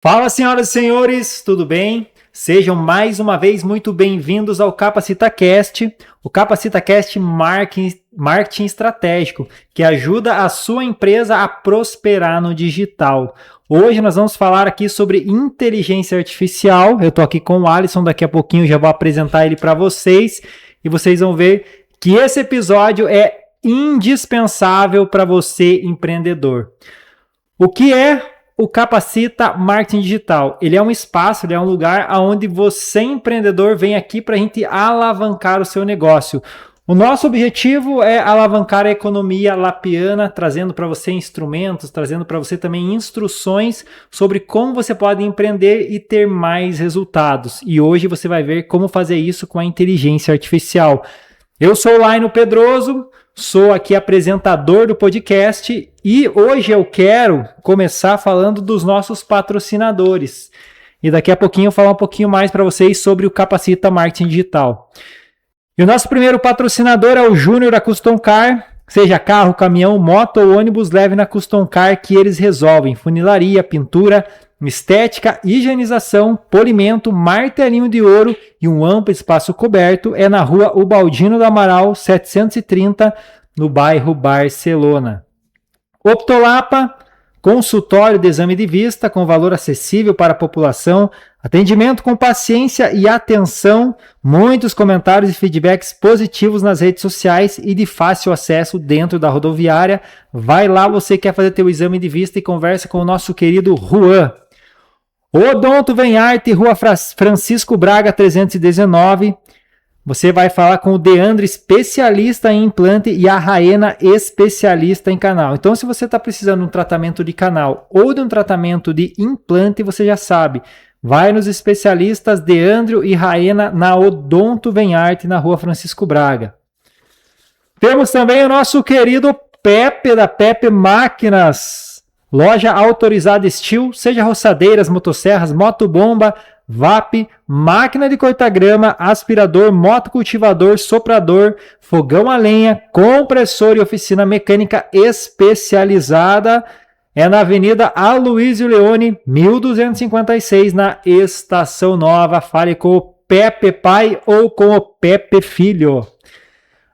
Fala, senhoras e senhores, tudo bem? Sejam mais uma vez muito bem-vindos ao CapacitaCast, o CapacitaCast Marketing Estratégico, que ajuda a sua empresa a prosperar no digital. Hoje nós vamos falar aqui sobre inteligência artificial. Eu estou aqui com o Alisson, daqui a pouquinho já vou apresentar ele para vocês e vocês vão ver que esse episódio é indispensável para você, empreendedor. O que é o Capacita Marketing Digital? Ele é um espaço, ele é um lugar onde você, empreendedor, vem aqui para a gente alavancar o seu negócio. O nosso objetivo é alavancar a economia lapiana, trazendo para você instrumentos, trazendo para você também instruções sobre como você pode empreender e ter mais resultados. E hoje você vai ver como fazer isso com a inteligência artificial. Eu sou o Laino Pedroso, sou aqui apresentador do podcast e hoje eu quero começar falando dos nossos patrocinadores. E daqui a pouquinho eu vou falar um pouquinho mais para vocês sobre o Capacita Marketing Digital. E o nosso primeiro patrocinador é o Júnior da Custom Car. Seja carro, caminhão, moto ou ônibus, leve na Custom Car que eles resolvem. Funilaria, pintura, estética, higienização, polimento, martelinho de ouro e um amplo espaço coberto. É na rua Ubaldino do Amaral, 730, no bairro Barcelona. Optolapa, consultório de exame de vista com valor acessível para a população, atendimento com paciência e atenção, muitos comentários e feedbacks positivos nas redes sociais e de fácil acesso dentro da rodoviária. Vai lá, você quer fazer teu exame de vista e conversa com o nosso querido Juan. Odonto Venharte, Rua Francisco Braga 319. Você vai falar com o Deandre, especialista em implante, e a Raena, especialista em canal. Então, se você está precisando de um tratamento de canal ou de um tratamento de implante, você já sabe. Vai nos especialistas Deandre e Raena na Odonto Venharte, na Rua Francisco Braga. Temos também o nosso querido Pepe, da Pepe Máquinas. Loja autorizada Steel, seja roçadeiras, motosserras, motobomba, VAP, máquina de cortar grama, aspirador, motocultivador, soprador, fogão a lenha, compressor e oficina mecânica especializada. É na Avenida Aloysio Leone, 1256, na Estação Nova. Fale com o Pepe Pai ou com o Pepe Filho.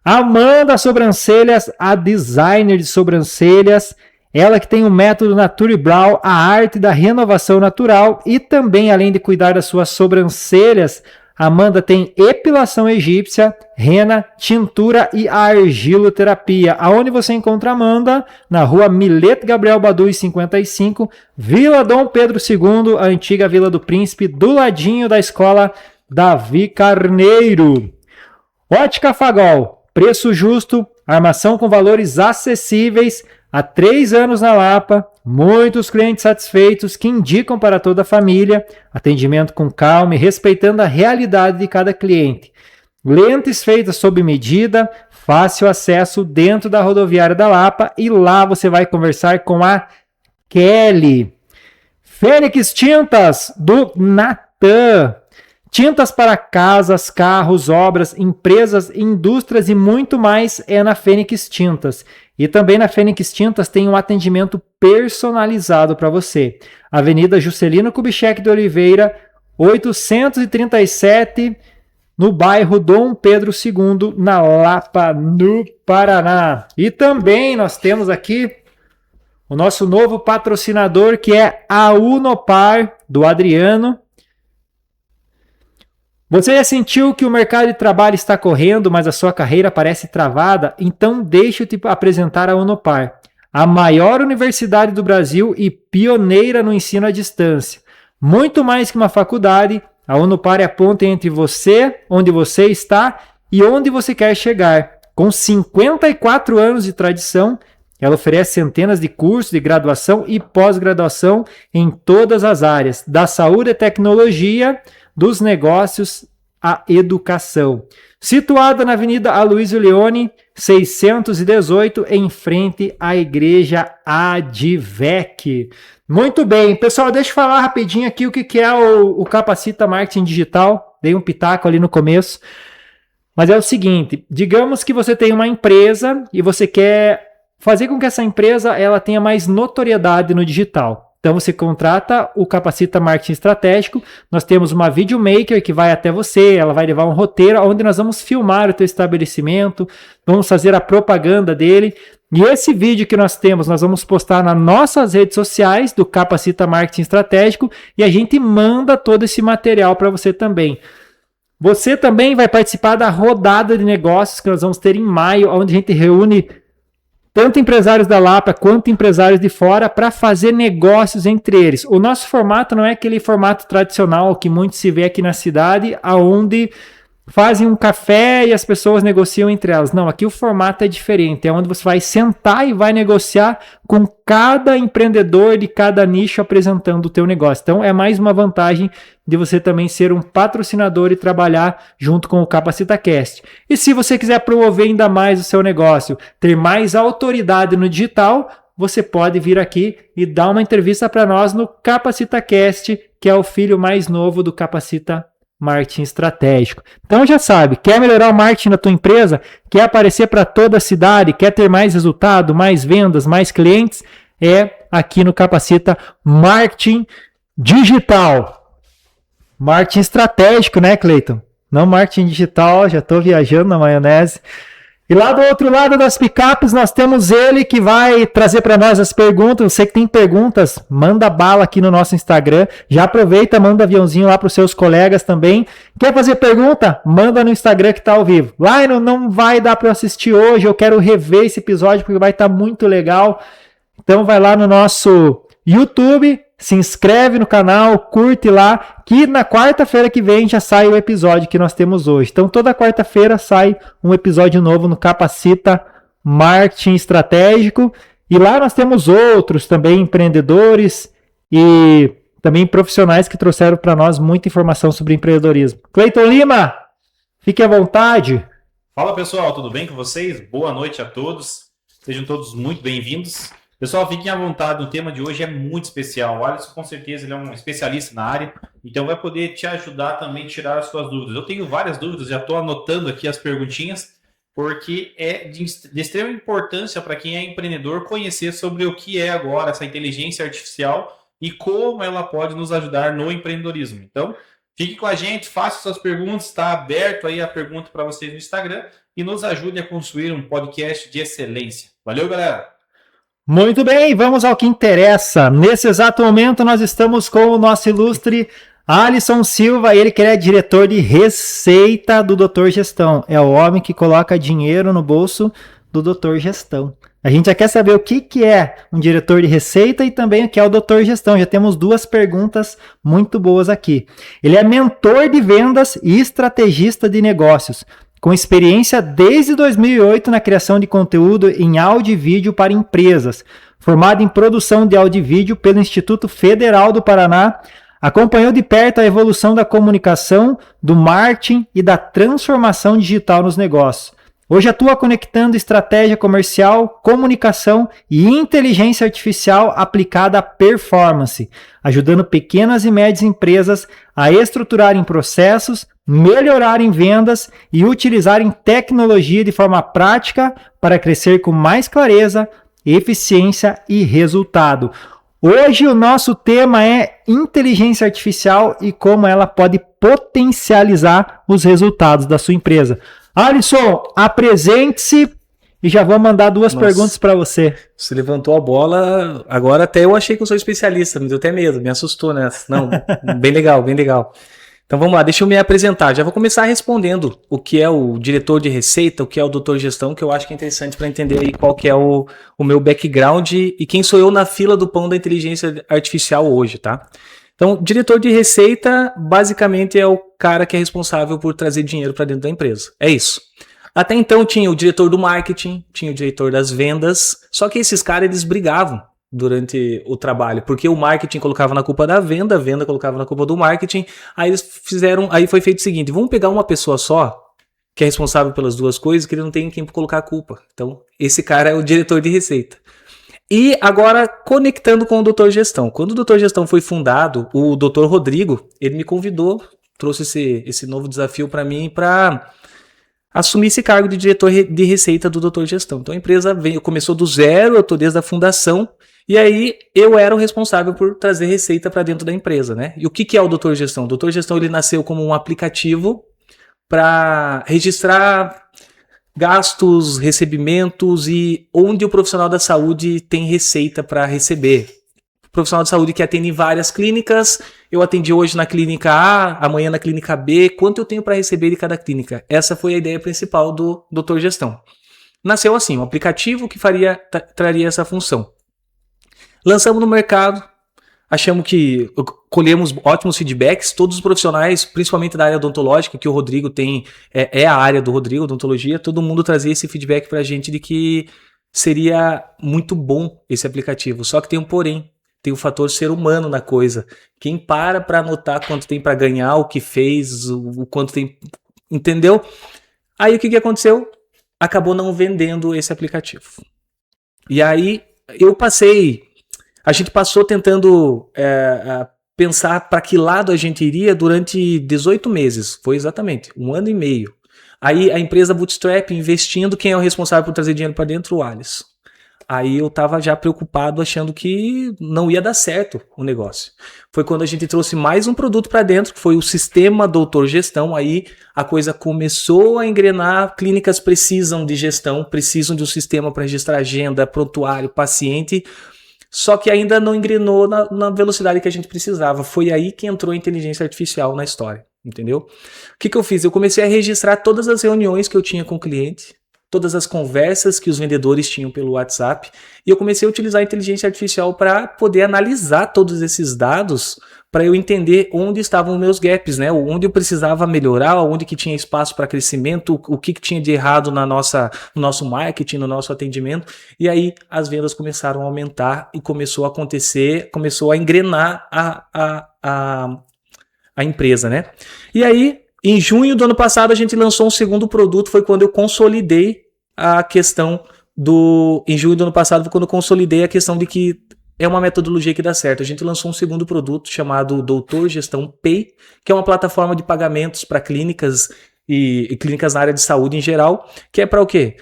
Amanda Sobrancelhas, a designer de sobrancelhas. Ela que tem o método Nature Brow, a arte da renovação natural, e também, além de cuidar das suas sobrancelhas, Amanda tem epilação egípcia, rena, tintura e argiloterapia. Aonde você encontra a Amanda? Na rua Milete Gabriel Baduz 55, Vila Dom Pedro II, a antiga Vila do Príncipe, do ladinho da escola Davi Carneiro. Ótica Fagol, preço justo, armação com valores acessíveis. Há 3 anos na Lapa, muitos clientes satisfeitos que indicam para toda a família, atendimento com calma e respeitando a realidade de cada cliente. Lentes feitas sob medida, fácil acesso dentro da rodoviária da Lapa, e lá você vai conversar com a Kelly. Fênix Tintas, do Natan. Tintas para casas, carros, obras, empresas, indústrias e muito mais é na Fênix Tintas. E também na Fênix Tintas tem um atendimento personalizado para você. Avenida Juscelino Kubitschek de Oliveira, 837, no bairro Dom Pedro II, na Lapa, no Paraná. E também nós temos aqui o nosso novo patrocinador, que é a Unopar, do Adriano. Você já sentiu que o mercado de trabalho está correndo, mas a sua carreira parece travada? Então deixa eu te apresentar a Unopar, a maior universidade do Brasil e pioneira no ensino à distância. Muito mais que uma faculdade, a Unopar é a ponte entre você, onde você está, e onde você quer chegar. Com 54 anos de tradição, ela oferece centenas de cursos de graduação e pós-graduação em todas as áreas, da saúde e tecnologia, dos negócios à educação. Situada na Avenida Aloysio Leone, 618, em frente à Igreja Advec. Muito bem, pessoal, deixa eu falar rapidinho aqui o que é o Capacita Marketing Digital. Dei um pitaco ali no começo. Mas é o seguinte, digamos que você tem uma empresa e você quer fazer com que essa empresa ela tenha mais notoriedade no digital. Então você contrata o Capacita Marketing Estratégico, nós temos uma videomaker que vai até você, ela vai levar um roteiro onde nós vamos filmar o teu estabelecimento, vamos fazer a propaganda dele. E esse vídeo que nós temos, nós vamos postar nas nossas redes sociais do Capacita Marketing Estratégico e a gente manda todo esse material para você também. Você também vai participar da rodada de negócios que nós vamos ter em maio, onde a gente reúne tanto empresários da Lapa quanto empresários de fora para fazer negócios entre eles. O nosso formato não é aquele formato tradicional que muito se vê aqui na cidade, onde fazem um café e as pessoas negociam entre elas. Não, aqui o formato é diferente, é onde você vai sentar e vai negociar com cada empreendedor de cada nicho apresentando o teu negócio. Então é mais uma vantagem de você também ser um patrocinador e trabalhar junto com o CapacitaCast. E se você quiser promover ainda mais o seu negócio, ter mais autoridade no digital, você pode vir aqui e dar uma entrevista para nós no CapacitaCast, que é o filho mais novo do Capacita Marketing Estratégico. Então já sabe, quer melhorar o marketing da tua empresa? Quer aparecer para toda a cidade? Quer ter mais resultado, mais vendas, mais clientes? É aqui no Capacita Marketing Digital. Marketing estratégico, né, Cleiton? Não marketing digital, já estou viajando na maionese. E lá do outro lado das picapes nós temos ele que vai trazer para nós as perguntas. Você que tem perguntas, manda bala aqui no nosso Instagram. Já aproveita, manda aviãozinho lá para os seus colegas também. Quer fazer pergunta? Manda no Instagram que está ao vivo. Lion, não vai dar para eu assistir hoje, eu quero rever esse episódio porque vai estar muito legal. Então vai lá no nosso YouTube, se inscreve no canal, curte lá, que na quarta-feira que vem já sai o episódio que nós temos hoje. Então toda quarta-feira sai um episódio novo no Capacita Marketing Estratégico. E lá nós temos outros também empreendedores e também profissionais que trouxeram para nós muita informação sobre empreendedorismo. Cleiton Lima, fique à vontade. Fala pessoal, tudo bem com vocês? Boa noite a todos. Sejam todos muito bem-vindos. Pessoal, fiquem à vontade, o tema de hoje é muito especial. O Alisson, com certeza, ele é um especialista na área, então vai poder te ajudar também a tirar as suas dúvidas. Eu tenho várias dúvidas, já estou anotando aqui as perguntinhas, porque é de extrema importância para quem é empreendedor conhecer sobre o que é agora essa inteligência artificial e como ela pode nos ajudar no empreendedorismo. Então, fique com a gente, faça suas perguntas, está aberto aí a pergunta para vocês no Instagram e nos ajude a construir um podcast de excelência. Valeu, galera! Muito bem, vamos ao que interessa. Nesse exato momento nós estamos com o nosso ilustre Alisson Silva, ele que é diretor de receita do Doutor Gestão. É o homem que coloca dinheiro no bolso do Doutor Gestão. A gente já quer saber o que é um diretor de receita e também o que é o Doutor Gestão. Já temos duas perguntas muito boas aqui. Ele é mentor de vendas e estrategista de negócios, com experiência desde 2008 na criação de conteúdo em áudio e vídeo para empresas. Formado em produção de áudio e vídeo pelo Instituto Federal do Paraná, acompanhou de perto a evolução da comunicação, do marketing e da transformação digital nos negócios. Hoje atua conectando estratégia comercial, comunicação e inteligência artificial aplicada à performance, ajudando pequenas e médias empresas a estruturarem processos, melhorarem vendas e utilizarem tecnologia de forma prática para crescer com mais clareza, eficiência e resultado. Hoje o nosso tema é inteligência artificial e como ela pode potencializar os resultados da sua empresa. Alisson, apresente-se e já vou mandar duas perguntas para você. Você levantou a bola, agora até eu achei que eu sou especialista, me deu até medo, me assustou, né? Não, bem legal, bem legal. Então vamos lá, deixa eu me apresentar. Já vou começar respondendo o que é o diretor de receita, o que é o doutor gestão, que eu acho que é interessante para entender aí qual que é o meu background e quem sou eu na fila do pão da inteligência artificial hoje, tá? Então, diretor de receita basicamente é o cara que é responsável por trazer dinheiro para dentro da empresa. É isso. Até então tinha o diretor do marketing, tinha o diretor das vendas, só que esses caras eles brigavam durante o trabalho, porque o marketing colocava na culpa da venda, a venda colocava na culpa do marketing. Aí foi feito o seguinte: vamos pegar uma pessoa só que é responsável pelas duas coisas, que ele não tem quem colocar a culpa. Então, esse cara é o diretor de receita. E agora, conectando com o Doutor Gestão. Quando o Doutor Gestão foi fundado, o Dr. Rodrigo, ele me convidou, trouxe esse novo desafio para mim para assumir esse cargo de diretor de receita do Doutor Gestão. Então a empresa começou do zero, eu estou desde a fundação, E aí eu era o responsável por trazer receita para dentro da empresa, né? E o que é o Doutor Gestão? O Doutor Gestão ele nasceu como um aplicativo para registrar gastos, recebimentos e onde o profissional da saúde tem receita para receber. O profissional de saúde que atende em várias clínicas, eu atendi hoje na clínica A, amanhã na clínica B, quanto eu tenho para receber de cada clínica? Essa foi a ideia principal do Doutor Gestão. Nasceu assim, um aplicativo que traria essa função. Lançamos no mercado, achamos que colhemos ótimos feedbacks, todos os profissionais, principalmente da área odontológica, que o Rodrigo tem, é a área do Rodrigo, odontologia, todo mundo trazia esse feedback pra gente de que seria muito bom esse aplicativo, só que tem um porém, tem o fator ser humano na coisa. Quem para anotar quanto tem para ganhar, o que fez, o quanto tem, entendeu? Aí o que aconteceu? Acabou não vendendo esse aplicativo. E aí a gente passou tentando pensar para que lado a gente iria durante 18 meses. Foi exatamente 1 ano e meio. Aí a empresa Bootstrap investindo, quem é o responsável por trazer dinheiro para dentro? O Alisson. Aí eu estava já preocupado, achando que não ia dar certo o negócio. Foi quando a gente trouxe mais um produto para dentro, que foi o sistema Doutor Gestão. Aí a coisa começou a engrenar. Clínicas precisam de gestão, precisam de um sistema para registrar agenda, prontuário, paciente. Só que ainda não engrenou na velocidade que a gente precisava. Foi aí que entrou a inteligência artificial na história, entendeu? O que eu fiz? Eu comecei a registrar todas as reuniões que eu tinha com o cliente, todas as conversas que os vendedores tinham pelo WhatsApp, e eu comecei a utilizar a inteligência artificial para poder analisar todos esses dados, para eu entender onde estavam os meus gaps, né? Onde eu precisava melhorar, onde que tinha espaço para crescimento, o que tinha de errado no nosso marketing, no nosso atendimento. E aí as vendas começaram a aumentar e começou a acontecer, começou a engrenar a empresa, né? E aí, em junho do ano passado, a gente lançou um segundo produto, foi quando eu consolidei a questão em junho do ano passado, foi quando eu consolidei a questão de que é uma metodologia que dá certo. A gente lançou um segundo produto chamado Doutor Gestão Pay, que é uma plataforma de pagamentos para clínicas e clínicas na área de saúde em geral, que é para o quê?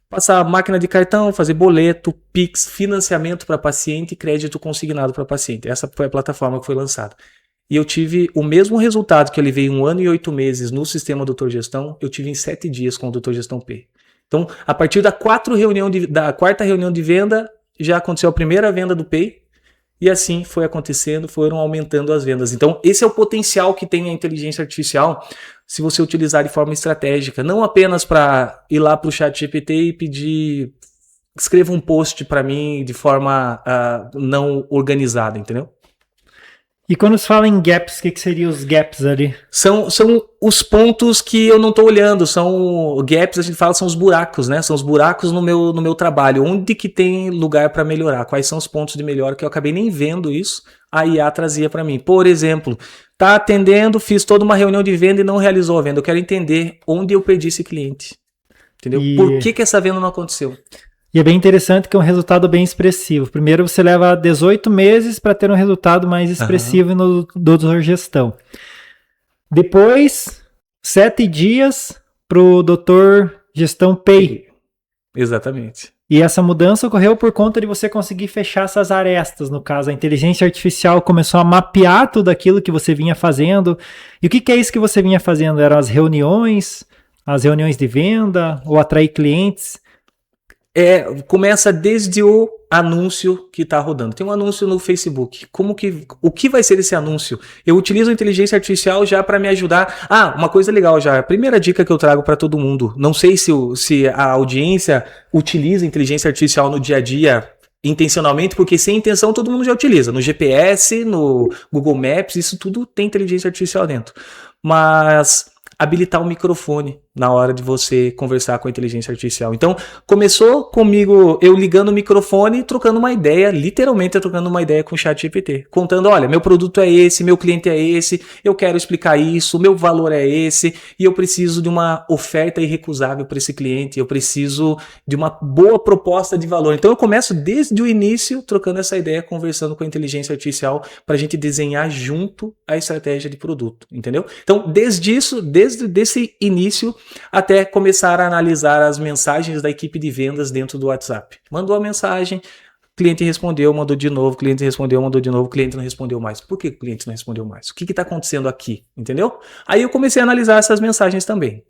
Passar máquina de cartão, fazer boleto, Pix, financiamento para paciente e crédito consignado para paciente. Essa foi a plataforma que foi lançada. E eu tive o mesmo resultado que eu levei 1 ano e 8 meses no sistema Doutor Gestão, eu tive em 7 dias com o Doutor Gestão Pay. Então, a partir da quarta reunião de venda, já aconteceu a primeira venda do Pay, e assim foi acontecendo, foram aumentando as vendas. Então, esse é o potencial que tem a inteligência artificial, se você utilizar de forma estratégica, não apenas para ir lá para o ChatGPT e pedir, escreva um post para mim de forma não organizada, entendeu? E quando se fala em gaps, o que seriam os gaps ali? São os pontos que eu não estou olhando, são gaps, a gente fala, são os buracos, né? São os buracos no meu trabalho, onde que tem lugar para melhorar, quais são os pontos de melhora que eu acabei nem vendo isso, a IA trazia para mim. Por exemplo, tá atendendo, fiz toda uma reunião de venda e não realizou a venda, eu quero entender onde eu perdi esse cliente, entendeu? Por que essa venda não aconteceu? E é bem interessante que é um resultado bem expressivo. Primeiro você leva 18 meses para ter um resultado mais expressivo no Doutor Gestão. Depois, 7 dias para o Doutor Gestão Pay. Exatamente. E essa mudança ocorreu por conta de você conseguir fechar essas arestas. No caso, a inteligência artificial começou a mapear tudo aquilo que você vinha fazendo. E o que é isso que você vinha fazendo? Eram as reuniões de venda ou atrair clientes? Começa desde o anúncio que está rodando. Tem um anúncio no Facebook. O que vai ser esse anúncio? Eu utilizo a inteligência artificial já para me ajudar. Uma coisa legal já. A primeira dica que eu trago para todo mundo. Não sei se a audiência utiliza a inteligência artificial no dia a dia intencionalmente, porque sem intenção todo mundo já utiliza. No GPS, no Google Maps, isso tudo tem inteligência artificial dentro. Mas habilitar o microfone na hora de você conversar com a inteligência artificial. Então, começou comigo, eu ligando o microfone e trocando uma ideia, literalmente trocando uma ideia com o ChatGPT, contando, olha, meu produto é esse, meu cliente é esse, eu quero explicar isso, meu valor é esse, e eu preciso de uma oferta irrecusável para esse cliente, eu preciso de uma boa proposta de valor. Então, eu começo desde o início trocando essa ideia, conversando com a inteligência artificial para a gente desenhar junto a estratégia de produto, entendeu? Então, desde esse início, até começar a analisar as mensagens da equipe de vendas dentro do WhatsApp. Mandou a mensagem, Cliente respondeu, mandou de novo, cliente respondeu, mandou de novo, cliente não respondeu mais. Por que o cliente não respondeu mais? O que está acontecendo aqui? Entendeu? Aí eu comecei a analisar essas mensagens também.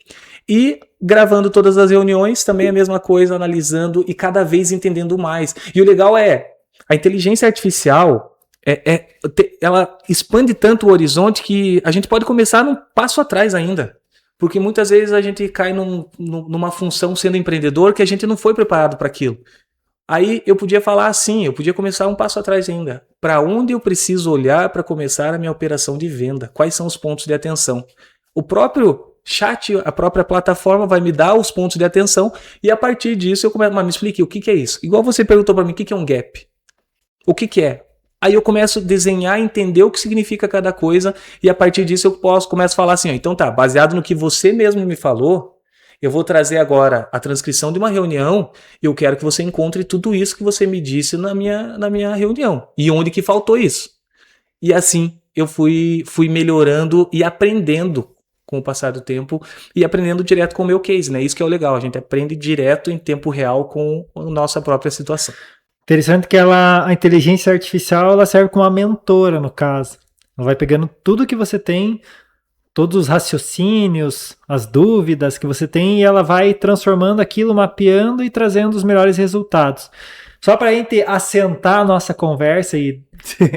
E gravando todas as reuniões, também a mesma coisa, analisando e cada vez entendendo mais. E o legal é, a inteligência artificial, ela expande tanto o horizonte que a gente pode começar num passo atrás ainda. Porque muitas vezes a gente cai numa função sendo empreendedor que a gente não foi preparado para aquilo. Aí eu podia falar assim, eu podia começar um passo atrás ainda. Para onde eu preciso olhar para começar a minha operação de venda? Quais são os pontos de atenção? O próprio chat, a própria plataforma vai me dar os pontos de atenção e a partir disso eu começo, mas me explique o que é isso? Igual você perguntou para mim, o que é um gap? O que é? Aí eu começo a desenhar, entender o que significa cada coisa e a partir disso eu começo a falar assim, ó, então tá, baseado no que você mesmo me falou, eu vou trazer agora a transcrição de uma reunião e eu quero que você encontre tudo isso que você me disse na minha reunião. E onde que faltou isso? E assim eu fui melhorando e aprendendo com o passar do tempo e aprendendo direto com o meu case, né? Isso que é o legal, a gente aprende direto em tempo real com a nossa própria situação. Interessante que a inteligência artificial ela serve como uma mentora, no caso. Ela vai pegando tudo que você tem, todos os raciocínios, as dúvidas que você tem, e ela vai transformando aquilo, mapeando e trazendo os melhores resultados. Só para a gente assentar a nossa conversa, e,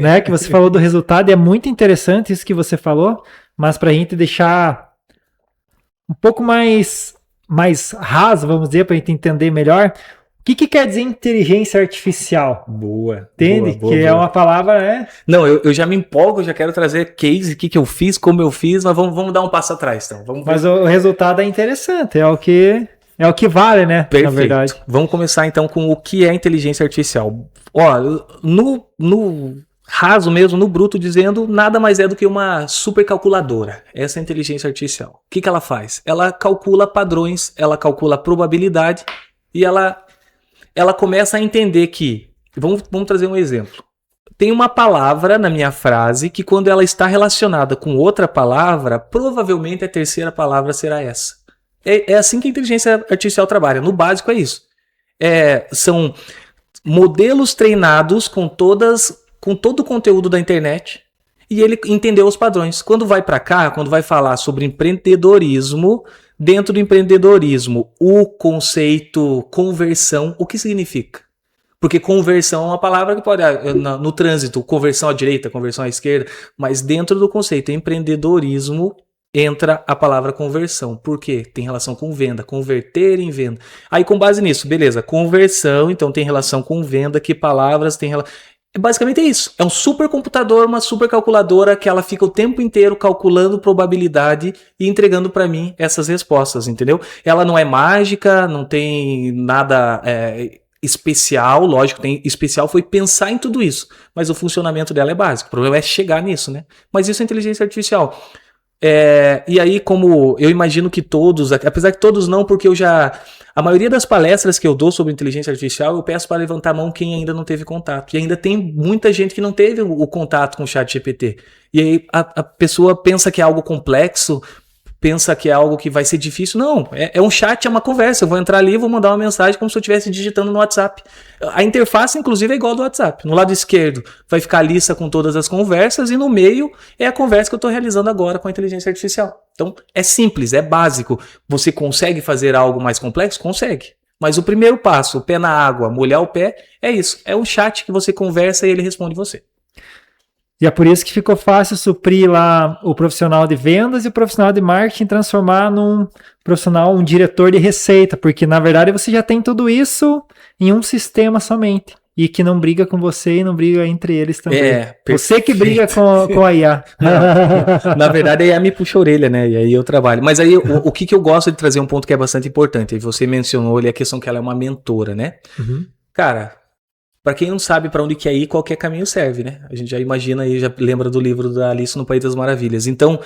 né, que você falou do resultado, e é muito interessante isso que você falou, mas para a gente deixar um pouco mais raso, vamos dizer, para a gente entender melhor, o que quer dizer inteligência artificial? Boa. Entende? Boa, que é uma palavra, né? Não, eu já me empolgo, eu já quero trazer case, o que eu fiz, como eu fiz, mas vamos dar um passo atrás, então. Mas o resultado é interessante, é o que vale, né? Perfeito. Na verdade. Vamos começar então com o que é inteligência artificial. Ó, no raso mesmo, no bruto, dizendo, nada mais é do que uma supercalculadora. Essa é a inteligência artificial. O que ela faz? Ela calcula padrões, ela calcula probabilidade e ela começa a entender que, vamos trazer um exemplo. Tem uma palavra na minha frase que quando ela está relacionada com outra palavra, provavelmente a terceira palavra será essa. É assim que a inteligência artificial trabalha. No básico é isso. São modelos treinados com todo o conteúdo da internet e ele entendeu os padrões. Quando vai para cá, quando vai falar sobre empreendedorismo, dentro do empreendedorismo, o conceito conversão, o que significa? Porque conversão é uma palavra que pode, no trânsito, conversão à direita, conversão à esquerda, mas dentro do conceito empreendedorismo entra a palavra conversão. Por quê? Tem relação com venda, converter em venda. Aí com base nisso, beleza, conversão, então tem relação com venda, que palavras tem relação... Basicamente é isso. É um supercomputador, uma supercalculadora que ela fica o tempo inteiro calculando probabilidade e entregando para mim essas respostas, entendeu? Ela não é mágica, não tem nada especial, lógico, tem especial foi pensar em tudo isso, mas o funcionamento dela é básico. O problema é chegar nisso, né? Mas isso é inteligência artificial. E aí, como eu imagino que todos, apesar que todos não, porque a maioria das palestras que eu dou sobre inteligência artificial, eu peço para levantar a mão quem ainda não teve contato. E ainda tem muita gente que não teve o contato com o ChatGPT. E aí a pessoa pensa que é algo complexo, pensa que é algo que vai ser difícil. Não, é um chat, é uma conversa. Eu vou entrar ali e vou mandar uma mensagem como se eu estivesse digitando no WhatsApp. A interface, inclusive, é igual ao do WhatsApp. No lado esquerdo vai ficar a lista com todas as conversas e no meio é a conversa que eu estou realizando agora com a inteligência artificial. Então, é simples, é básico. Você consegue fazer algo mais complexo? Consegue. Mas o primeiro passo, o pé na água, molhar o pé, é isso. É um chat que você conversa e ele responde você. E é por isso que ficou fácil suprir lá o profissional de vendas e o profissional de marketing, transformar num profissional, um diretor de receita, porque na verdade você já tem tudo isso em um sistema somente. E que não briga com você e não briga entre eles também. Você que briga com a IA. Na verdade, a IA me puxa a orelha, né? E aí eu trabalho. Mas aí o que eu gosto de trazer um ponto que é bastante importante. E você mencionou ali a questão que ela é uma mentora, né? Uhum. Cara, para quem não sabe para onde quer ir, qualquer caminho serve, né? A gente já imagina aí, já lembra do livro da Alice no País das Maravilhas. Então,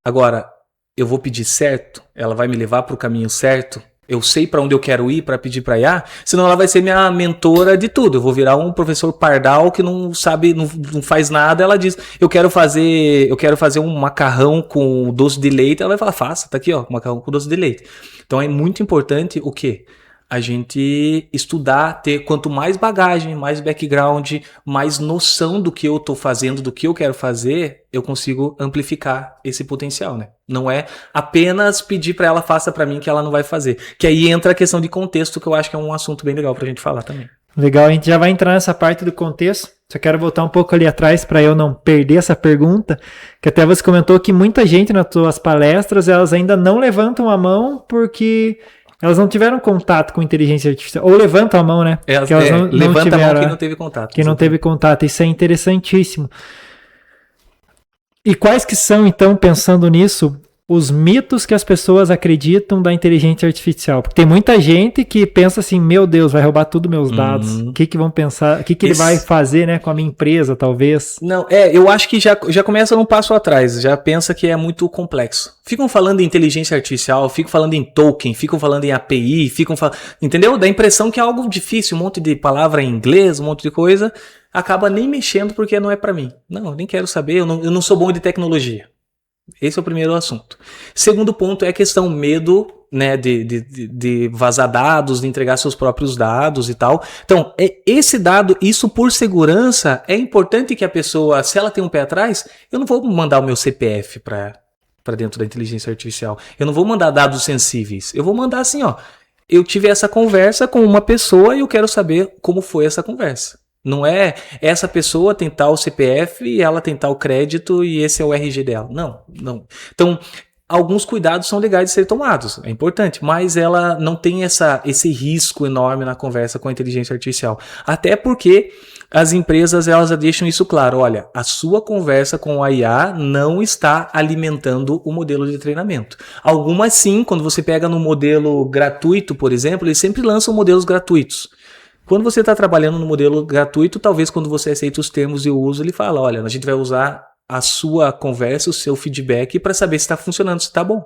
agora, eu vou pedir certo? Ela vai me levar para o caminho certo? Eu sei para onde eu quero ir para pedir para IA? Senão ela vai ser minha mentora de tudo. Eu vou virar um professor pardal que não sabe, não faz nada. Ela diz, eu quero fazer um macarrão com doce de leite. Ela vai falar, faça, tá aqui, ó, macarrão com doce de leite. Então é muito importante o quê? a gente estudar, ter quanto mais bagagem, mais background, mais noção do que eu tô fazendo, do que eu quero fazer, eu consigo amplificar esse potencial, né? Não é apenas pedir para ela faça para mim que ela não vai fazer. Que aí entra a questão de contexto, que eu acho que é um assunto bem legal pra gente falar também. Legal, a gente já vai entrar nessa parte do contexto. Só quero voltar um pouco ali atrás para eu não perder essa pergunta, que até você comentou que muita gente nas suas palestras, elas ainda não levantam a mão porque elas não tiveram contato com inteligência artificial. Ou levantam a mão, né? Elas, não levanta tiveram, a mão quem não teve contato. Quem não teve contato. Isso é interessantíssimo. E quais que são, então, pensando nisso, os mitos que as pessoas acreditam da inteligência artificial? Porque tem muita gente que pensa assim, meu Deus, vai roubar tudo meus dados. O que vão pensar? O que ele vai fazer, né, com a minha empresa, talvez? Não, eu acho que já começa um passo atrás, já pensa que é muito complexo. Ficam falando em inteligência artificial, ficam falando em token, ficam falando em API, entendeu? Dá a impressão que é algo difícil, um monte de palavra em inglês, um monte de coisa, acaba nem mexendo porque não é pra mim. Não, eu nem quero saber, eu não sou bom de tecnologia. Esse é o primeiro assunto. Segundo ponto é a questão medo, né, de vazar dados, de entregar seus próprios dados e tal. Então, esse dado, isso por segurança, é importante que a pessoa, se ela tem um pé atrás, eu não vou mandar o meu CPF para dentro da inteligência artificial. Eu não vou mandar dados sensíveis. Eu vou mandar assim, ó, eu tive essa conversa com uma pessoa e eu quero saber como foi essa conversa. Não é essa pessoa tem tal CPF e ela tem tal crédito e esse é o RG dela. Não. Então, alguns cuidados são legais de ser tomados, é importante, mas ela não tem esse risco enorme na conversa com a inteligência artificial. Até porque as empresas elas deixam isso claro. Olha, a sua conversa com a IA não está alimentando o modelo de treinamento. Algumas sim, quando você pega no modelo gratuito, por exemplo, eles sempre lançam modelos gratuitos. Quando você está trabalhando no modelo gratuito, talvez quando você aceita os termos de uso, ele fala, olha, a gente vai usar a sua conversa, o seu feedback para saber se está funcionando, se está bom.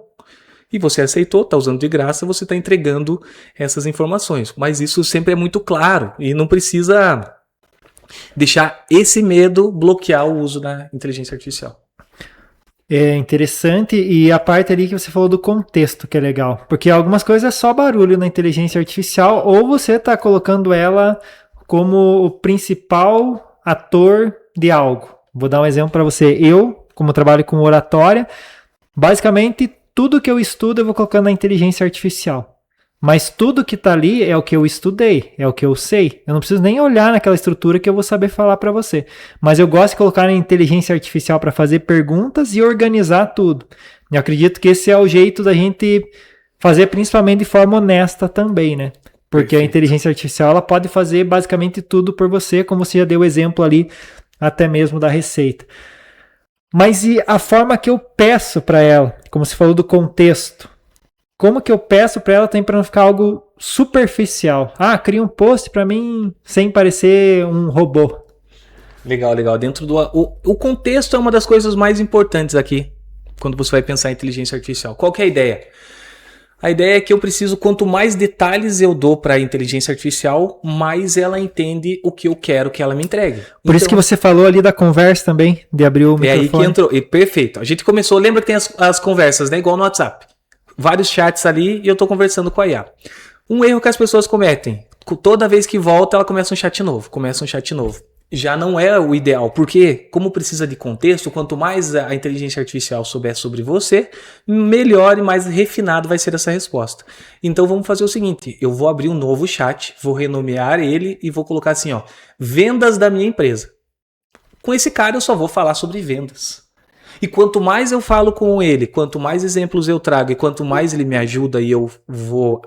E você aceitou, está usando de graça, você está entregando essas informações. Mas isso sempre é muito claro e não precisa deixar esse medo bloquear o uso da inteligência artificial. É interessante, e a parte ali que você falou do contexto, que é legal. Porque algumas coisas é só barulho na inteligência artificial, ou você está colocando ela como o principal ator de algo. Vou dar um exemplo para você. Eu, como trabalho com oratória, basicamente tudo que eu estudo eu vou colocando na inteligência artificial. Mas tudo que está ali é o que eu estudei, é o que eu sei. Eu não preciso nem olhar naquela estrutura que eu vou saber falar para você. Mas eu gosto de colocar na inteligência artificial para fazer perguntas e organizar tudo. Eu acredito que esse é o jeito da gente fazer principalmente de forma honesta também, né? Porque Perfeito. A inteligência artificial ela pode fazer basicamente tudo por você, como você já deu o exemplo ali, até mesmo da receita. Mas e a forma que eu peço para ela? Como você falou do contexto. Como que eu peço para ela também para não ficar algo superficial? Cria um post para mim sem parecer um robô. Legal. Dentro do o contexto é uma das coisas mais importantes aqui, quando você vai pensar em inteligência artificial. Qual que é a ideia? A ideia é que eu preciso, quanto mais detalhes eu dou para a inteligência artificial, mais ela entende o que eu quero que ela me entregue. Por isso que você falou ali da conversa também, de abrir o microfone. É aí que entrou. Perfeito. A gente começou, lembra que tem as conversas, né? Igual no WhatsApp. Vários chats ali e eu estou conversando com a IA. Um erro que as pessoas cometem, toda vez que volta ela começa um chat novo. Já não é o ideal, porque como precisa de contexto, quanto mais a inteligência artificial souber sobre você, melhor e mais refinado vai ser essa resposta. Então vamos fazer o seguinte, eu vou abrir um novo chat, vou renomear ele e vou colocar assim, ó, vendas da minha empresa. Com esse cara eu só vou falar sobre vendas. E quanto mais eu falo com ele, quanto mais exemplos eu trago e quanto mais ele me ajuda e eu vou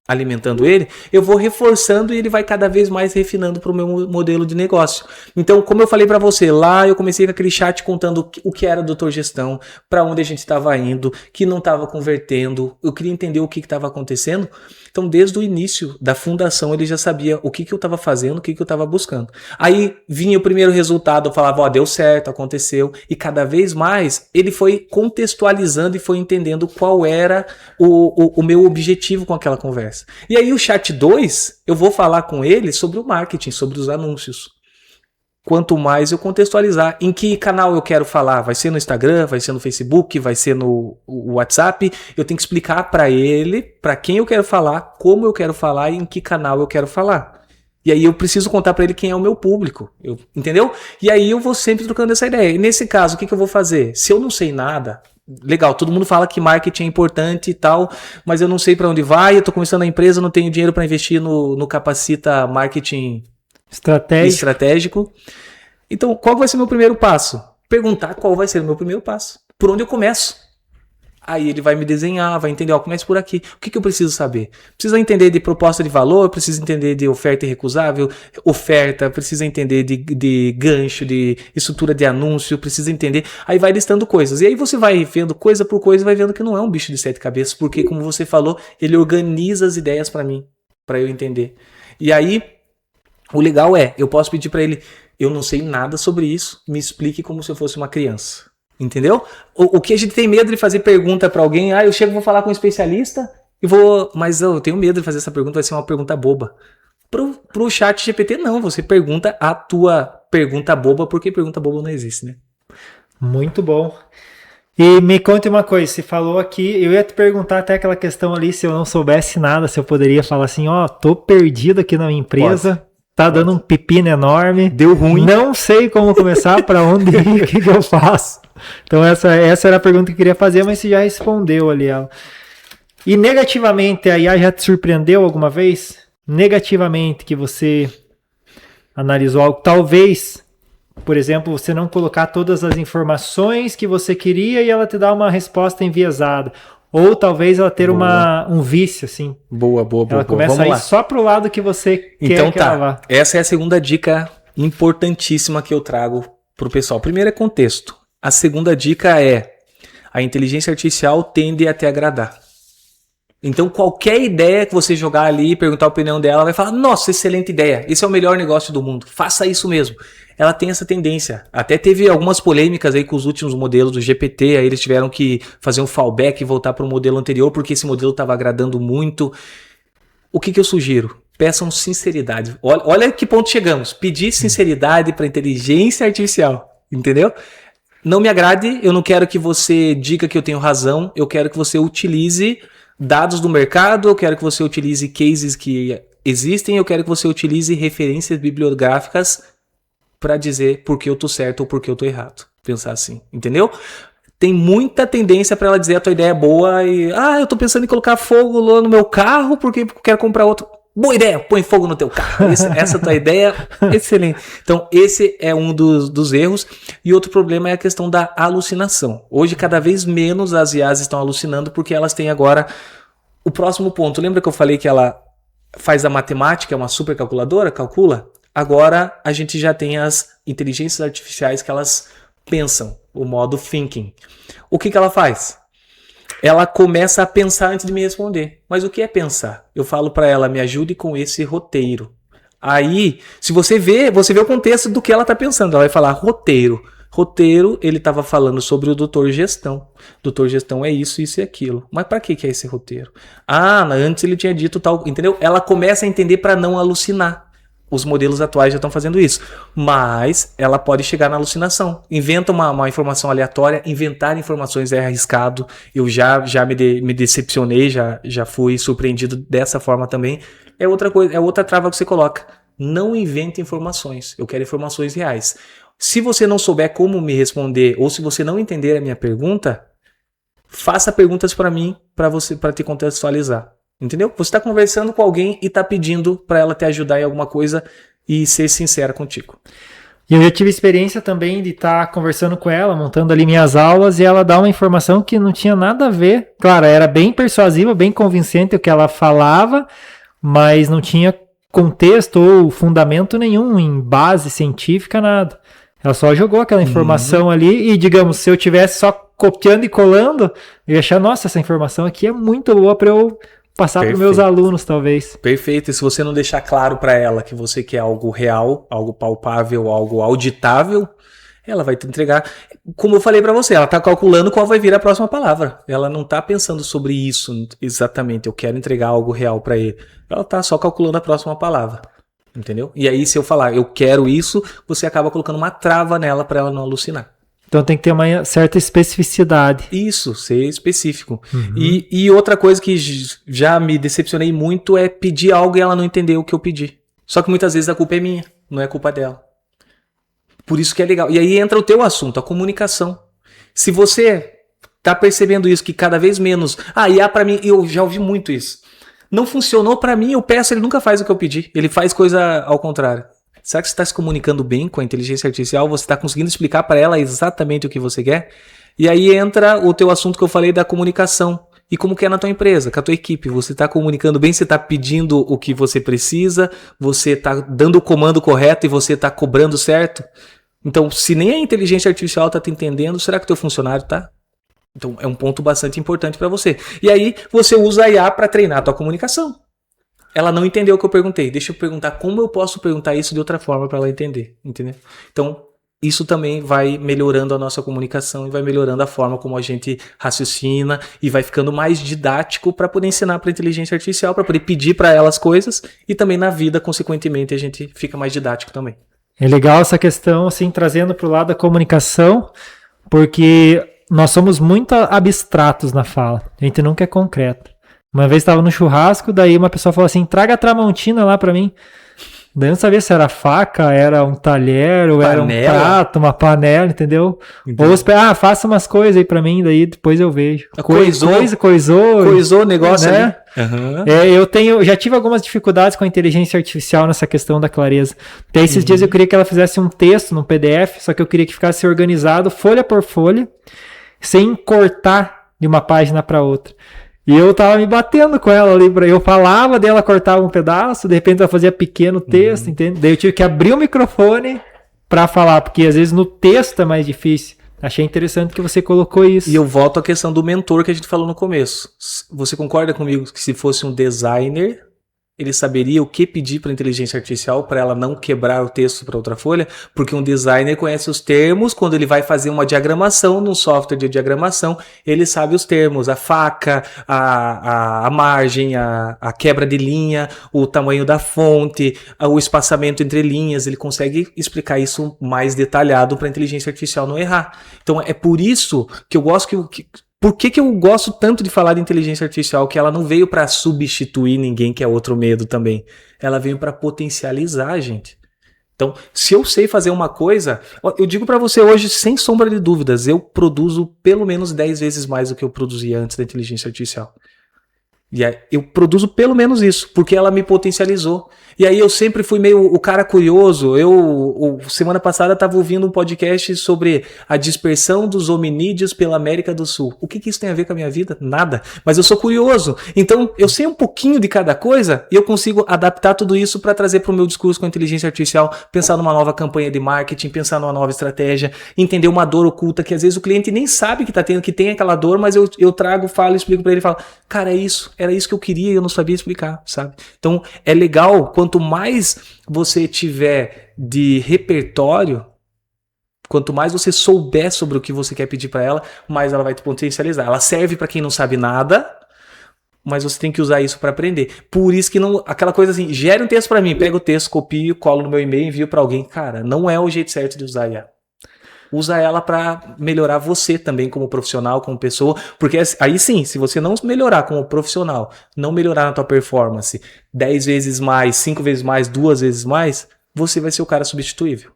alimentando ele, eu vou reforçando e ele vai cada vez mais refinando para o meu modelo de negócio. Então, como eu falei para você, lá eu comecei com aquele chat contando o que era doutor gestão, para onde a gente estava indo, que não estava convertendo, eu queria entender o que estava acontecendo. Então, desde o início da fundação, ele já sabia o que eu estava fazendo, o que eu estava buscando. Aí vinha o primeiro resultado, eu falava, deu certo, aconteceu. E cada vez mais, ele foi contextualizando e foi entendendo qual era o meu objetivo com aquela conversa. E aí o chat 2, eu vou falar com ele sobre o marketing, sobre os anúncios. quanto mais eu contextualizar em que canal eu quero falar. Vai ser no Instagram, vai ser no Facebook, vai ser no WhatsApp. Eu tenho que explicar para ele, para quem eu quero falar, como eu quero falar e em que canal eu quero falar. E aí eu preciso contar para ele quem é o meu público, entendeu? E aí eu vou sempre trocando essa ideia. E nesse caso, o que eu vou fazer? Se eu não sei nada, legal, todo mundo fala que marketing é importante e tal, mas eu não sei para onde vai, eu tô começando a empresa, não tenho dinheiro para investir no Capacita Marketing Estratégico. Então, qual vai ser o meu primeiro passo? Perguntar qual vai ser o meu primeiro passo. Por onde eu começo? Aí ele vai me desenhar, vai entender, comece por aqui. O que eu preciso saber? Precisa entender de proposta de valor, precisa entender de oferta irrecusável, precisa entender de gancho, de estrutura de anúncio, precisa entender. Aí vai listando coisas. E aí você vai vendo coisa por coisa e vai vendo que não é um bicho de 7 cabeças, porque, como você falou, ele organiza as ideias para mim, para eu entender. E aí, o legal eu posso pedir para ele, eu não sei nada sobre isso, me explique como se eu fosse uma criança. Entendeu? O que a gente tem medo de fazer pergunta para alguém, eu chego, vou falar com um especialista e mas eu tenho medo de fazer essa pergunta, vai ser uma pergunta boba. Pro chat GPT não, você pergunta a tua pergunta boba, porque pergunta boba não existe, né? Muito bom. E me conte uma coisa, você falou aqui, eu ia te perguntar até aquela questão ali, se eu não soubesse nada, se eu poderia falar assim, tô perdido aqui na minha empresa. Pode. Tá dando um pepino enorme. Deu ruim. Não sei como começar, para onde ir, o que eu faço. Então essa era a pergunta que eu queria fazer, mas você já respondeu ali ela. E negativamente, a IA já te surpreendeu alguma vez? Negativamente, que você analisou algo? Talvez, por exemplo, você não colocar todas as informações que você queria e ela te dá uma resposta enviesada. Ou talvez ela ter um vício, assim. Boa. Ela começa a ir só pro lado que você quer que ela vá. Essa é a segunda dica importantíssima que eu trago pro pessoal. Primeiro é contexto. A segunda dica a inteligência artificial tende a te agradar. Então qualquer ideia que você jogar ali e perguntar a opinião dela, vai falar, nossa, excelente ideia, esse é o melhor negócio do mundo, faça isso mesmo. Ela tem essa tendência. Até teve algumas polêmicas aí com os últimos modelos do GPT, aí eles tiveram que fazer um fallback e voltar para o modelo anterior, porque esse modelo estava agradando muito. O que eu sugiro? Peçam sinceridade. Olha que ponto chegamos. Pedir sinceridade para a inteligência artificial, entendeu? Não me agrade, eu não quero que você diga que eu tenho razão, eu quero que você utilize dados do mercado, eu quero que você utilize cases que existem, eu quero que você utilize referências bibliográficas para dizer por que eu tô certo ou por que eu tô errado. Pensar assim, entendeu? Tem muita tendência para ela dizer a tua ideia é boa e eu tô pensando em colocar fogo lá no meu carro porque eu quero comprar outro. Boa ideia, põe fogo no teu carro. Essa tua ideia, excelente. Então, esse é um dos erros. E outro problema é a questão da alucinação. Hoje, cada vez menos as IAs estão alucinando porque elas têm agora o próximo ponto. Lembra que eu falei que ela faz a matemática, é uma supercalculadora, calcula? Agora, a gente já tem as inteligências artificiais que elas pensam, o modo thinking. O que ela faz? Ela começa a pensar antes de me responder. Mas o que é pensar? Eu falo para ela, me ajude com esse roteiro. Aí, se você vê o contexto do que ela está pensando. Ela vai falar roteiro. Roteiro, ele estava falando sobre o doutor gestão. Doutor gestão é isso, isso e aquilo. Mas para que é esse roteiro? Antes ele tinha dito tal, entendeu? Ela começa a entender para não alucinar. Os modelos atuais já estão fazendo isso. Mas ela pode chegar na alucinação. Inventa uma informação aleatória. Inventar informações é arriscado. Eu já me decepcionei, já fui surpreendido dessa forma também. É outra coisa, é outra trava que você coloca. Não invente informações. Eu quero informações reais. Se você não souber como me responder, ou se você não entender a minha pergunta, faça perguntas para mim, para te contextualizar. Entendeu? Você está conversando com alguém e está pedindo para ela te ajudar em alguma coisa e ser sincera contigo. E eu já tive experiência também de estar conversando com ela, montando ali minhas aulas, e ela dá uma informação que não tinha nada a ver. Claro, era bem persuasiva, bem convincente o que ela falava, mas não tinha contexto ou fundamento nenhum em base científica, nada. Ela só jogou aquela informação ali e, digamos, se eu tivesse só copiando e colando, eu ia achar, nossa, essa informação aqui é muito boa para eu passar para os meus alunos, talvez. Perfeito. E se você não deixar claro para ela que você quer algo real, algo palpável, algo auditável, ela vai te entregar. Como eu falei para você, ela está calculando qual vai vir a próxima palavra. Ela não está pensando sobre isso exatamente. Eu quero entregar algo real para ele. Ela está só calculando a próxima palavra. entendeu? E aí se eu falar, eu quero isso, você acaba colocando uma trava nela para ela não alucinar. Então tem que ter uma certa especificidade. Isso, ser específico. E outra coisa que já me decepcionei muito é pedir algo e ela não entender o que eu pedi. Só que muitas vezes a culpa é minha, não é culpa dela. Por isso que é legal. E aí entra o teu assunto, a comunicação. Se você tá percebendo isso, que cada vez menos... IA pra mim, eu já ouvi muito isso. Não funcionou pra mim, eu peço, ele nunca faz o que eu pedi. Ele faz coisa ao contrário. Será que você está se comunicando bem com a inteligência artificial? Você está conseguindo explicar para ela exatamente o que você quer? E aí entra o teu assunto que eu falei da comunicação. E como que é na tua empresa, com a tua equipe? Você está comunicando bem? Você está pedindo o que você precisa? Você está dando o comando correto e você está cobrando certo? Então, se nem a inteligência artificial está te entendendo, será que o teu funcionário está? Então, é um ponto bastante importante para você. E aí, você usa a IA para treinar a tua comunicação. Ela não entendeu o que eu perguntei. Deixa eu perguntar como eu posso perguntar isso de outra forma para ela entender, entendeu? Então, isso também vai melhorando a nossa comunicação e vai melhorando a forma como a gente raciocina e vai ficando mais didático para poder ensinar para a inteligência artificial, para poder pedir para ela as coisas e também na vida, consequentemente, a gente fica mais didático também. É legal essa questão, assim, trazendo para o lado da comunicação, porque nós somos muito abstratos na fala, a gente nunca é concreto. Uma vez estava no churrasco, daí uma pessoa falou assim, traga a Tramontina lá pra mim. Daí eu não sabia se era faca, era um talher, ou era um prato, uma panela, entendeu? Entendi. Ou faça umas coisas aí pra mim, daí depois eu vejo. Coisou o negócio, né? Ali. Eu já tive algumas dificuldades com a inteligência artificial nessa questão da clareza. Até esses dias eu queria que ela fizesse um texto num PDF, só que eu queria que ficasse organizado, folha por folha, sem cortar de uma página pra outra. E eu tava me batendo com ela ali, eu falava dela, cortava um pedaço, de repente ela fazia pequeno texto, entende? Daí eu tive que abrir o microfone pra falar, porque às vezes no texto é mais difícil. Achei interessante que você colocou isso. E eu volto à questão do mentor que a gente falou no começo. Você concorda comigo que se fosse um designer, ele saberia o que pedir para a inteligência artificial para ela não quebrar o texto para outra folha? Porque um designer conhece os termos, quando ele vai fazer uma diagramação num software de diagramação, ele sabe os termos, a faca, a margem, a quebra de linha, o tamanho da fonte, o espaçamento entre linhas, ele consegue explicar isso mais detalhado para a inteligência artificial não errar. Então é por isso que eu gosto Por que eu gosto tanto de falar de inteligência artificial? Que ela não veio para substituir ninguém, que é outro medo também. Ela veio para potencializar a gente. Então, se eu sei fazer uma coisa, eu digo para você hoje, sem sombra de dúvidas, eu produzo pelo menos 10 vezes mais do que eu produzia antes da inteligência artificial. E aí, eu produzo pelo menos isso, porque ela me potencializou. E aí eu sempre fui meio o cara curioso. Semana passada estava ouvindo um podcast sobre a dispersão dos hominídeos pela América do Sul. O que isso tem a ver com a minha vida? Nada. Mas eu sou curioso. Então eu sei um pouquinho de cada coisa e eu consigo adaptar tudo isso para trazer para o meu discurso com a inteligência artificial, pensar numa nova campanha de marketing, pensar numa nova estratégia, entender uma dor oculta que às vezes o cliente nem sabe que está tendo, que tem aquela dor, mas eu trago, falo, explico para ele e falo, cara, era isso que eu queria e eu não sabia explicar, sabe? Então é legal, quanto mais você tiver de repertório, quanto mais você souber sobre o que você quer pedir para ela, mais ela vai te potencializar. Ela serve para quem não sabe nada, mas você tem que usar isso para aprender. Por isso que não, aquela coisa assim, gere um texto para mim, pega o texto, copio, colo no meu e-mail, envio para alguém. Cara, não é o jeito certo de usar a IA. Usa ela para melhorar você também como profissional, como pessoa, porque aí sim, se você não melhorar como profissional, não melhorar na tua performance 10 vezes mais, 5 vezes mais, 2 vezes mais, você vai ser o cara substituível.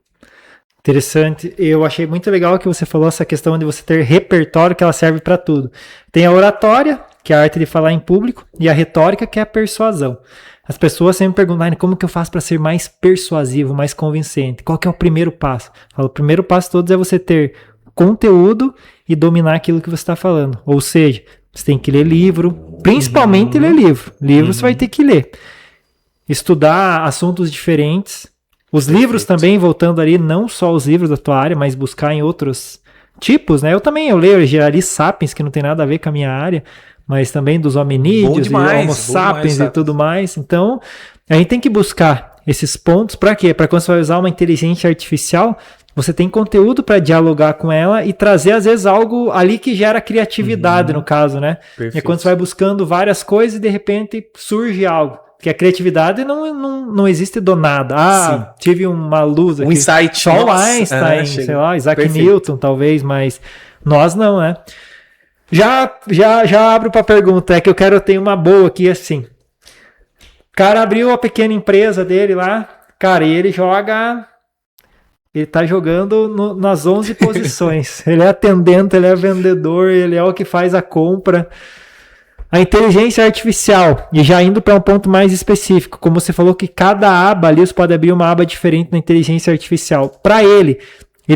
Interessante. Eu achei muito legal que você falou essa questão de você ter repertório, que ela serve para tudo. Tem a oratória, que é a arte de falar em público, e a retórica, que é a persuasão. As pessoas sempre perguntam, como que eu faço para ser mais persuasivo, mais convincente? Qual que é o primeiro passo? Eu falo, o primeiro passo de todos é você ter conteúdo e dominar aquilo que você está falando. Ou seja, você tem que ler livro, principalmente ler livro. Livro você vai ter que ler. Estudar assuntos diferentes. Os livros também, voltando ali, não só os livros da tua área, mas buscar em outros tipos, né? Eu leio Engenharia Sapiens, que não tem nada a ver com a minha área, mas também dos hominídeos e Homo sapiens e tudo mais. Então, a gente tem que buscar esses pontos. Para quê? Para quando você vai usar uma inteligência artificial, você tem conteúdo para dialogar com ela e trazer, às vezes, algo ali que gera criatividade, no caso, né? Perfeito. É quando você vai buscando várias coisas e, de repente, surge algo. Porque a criatividade não existe do nada. Ah, tive uma luz aqui. Um insight. Só o Einstein, sei lá, Isaac Newton, talvez, mas nós não, né? Já abro para pergunta, é que eu ter uma boa aqui assim. O cara abriu a pequena empresa dele lá, cara, e ele tá jogando nas 11 posições. Ele é atendente, ele é vendedor, ele é o que faz a compra. A inteligência artificial, e já indo para um ponto mais específico, como você falou que cada aba ali, você pode abrir uma aba diferente na inteligência artificial. Para ele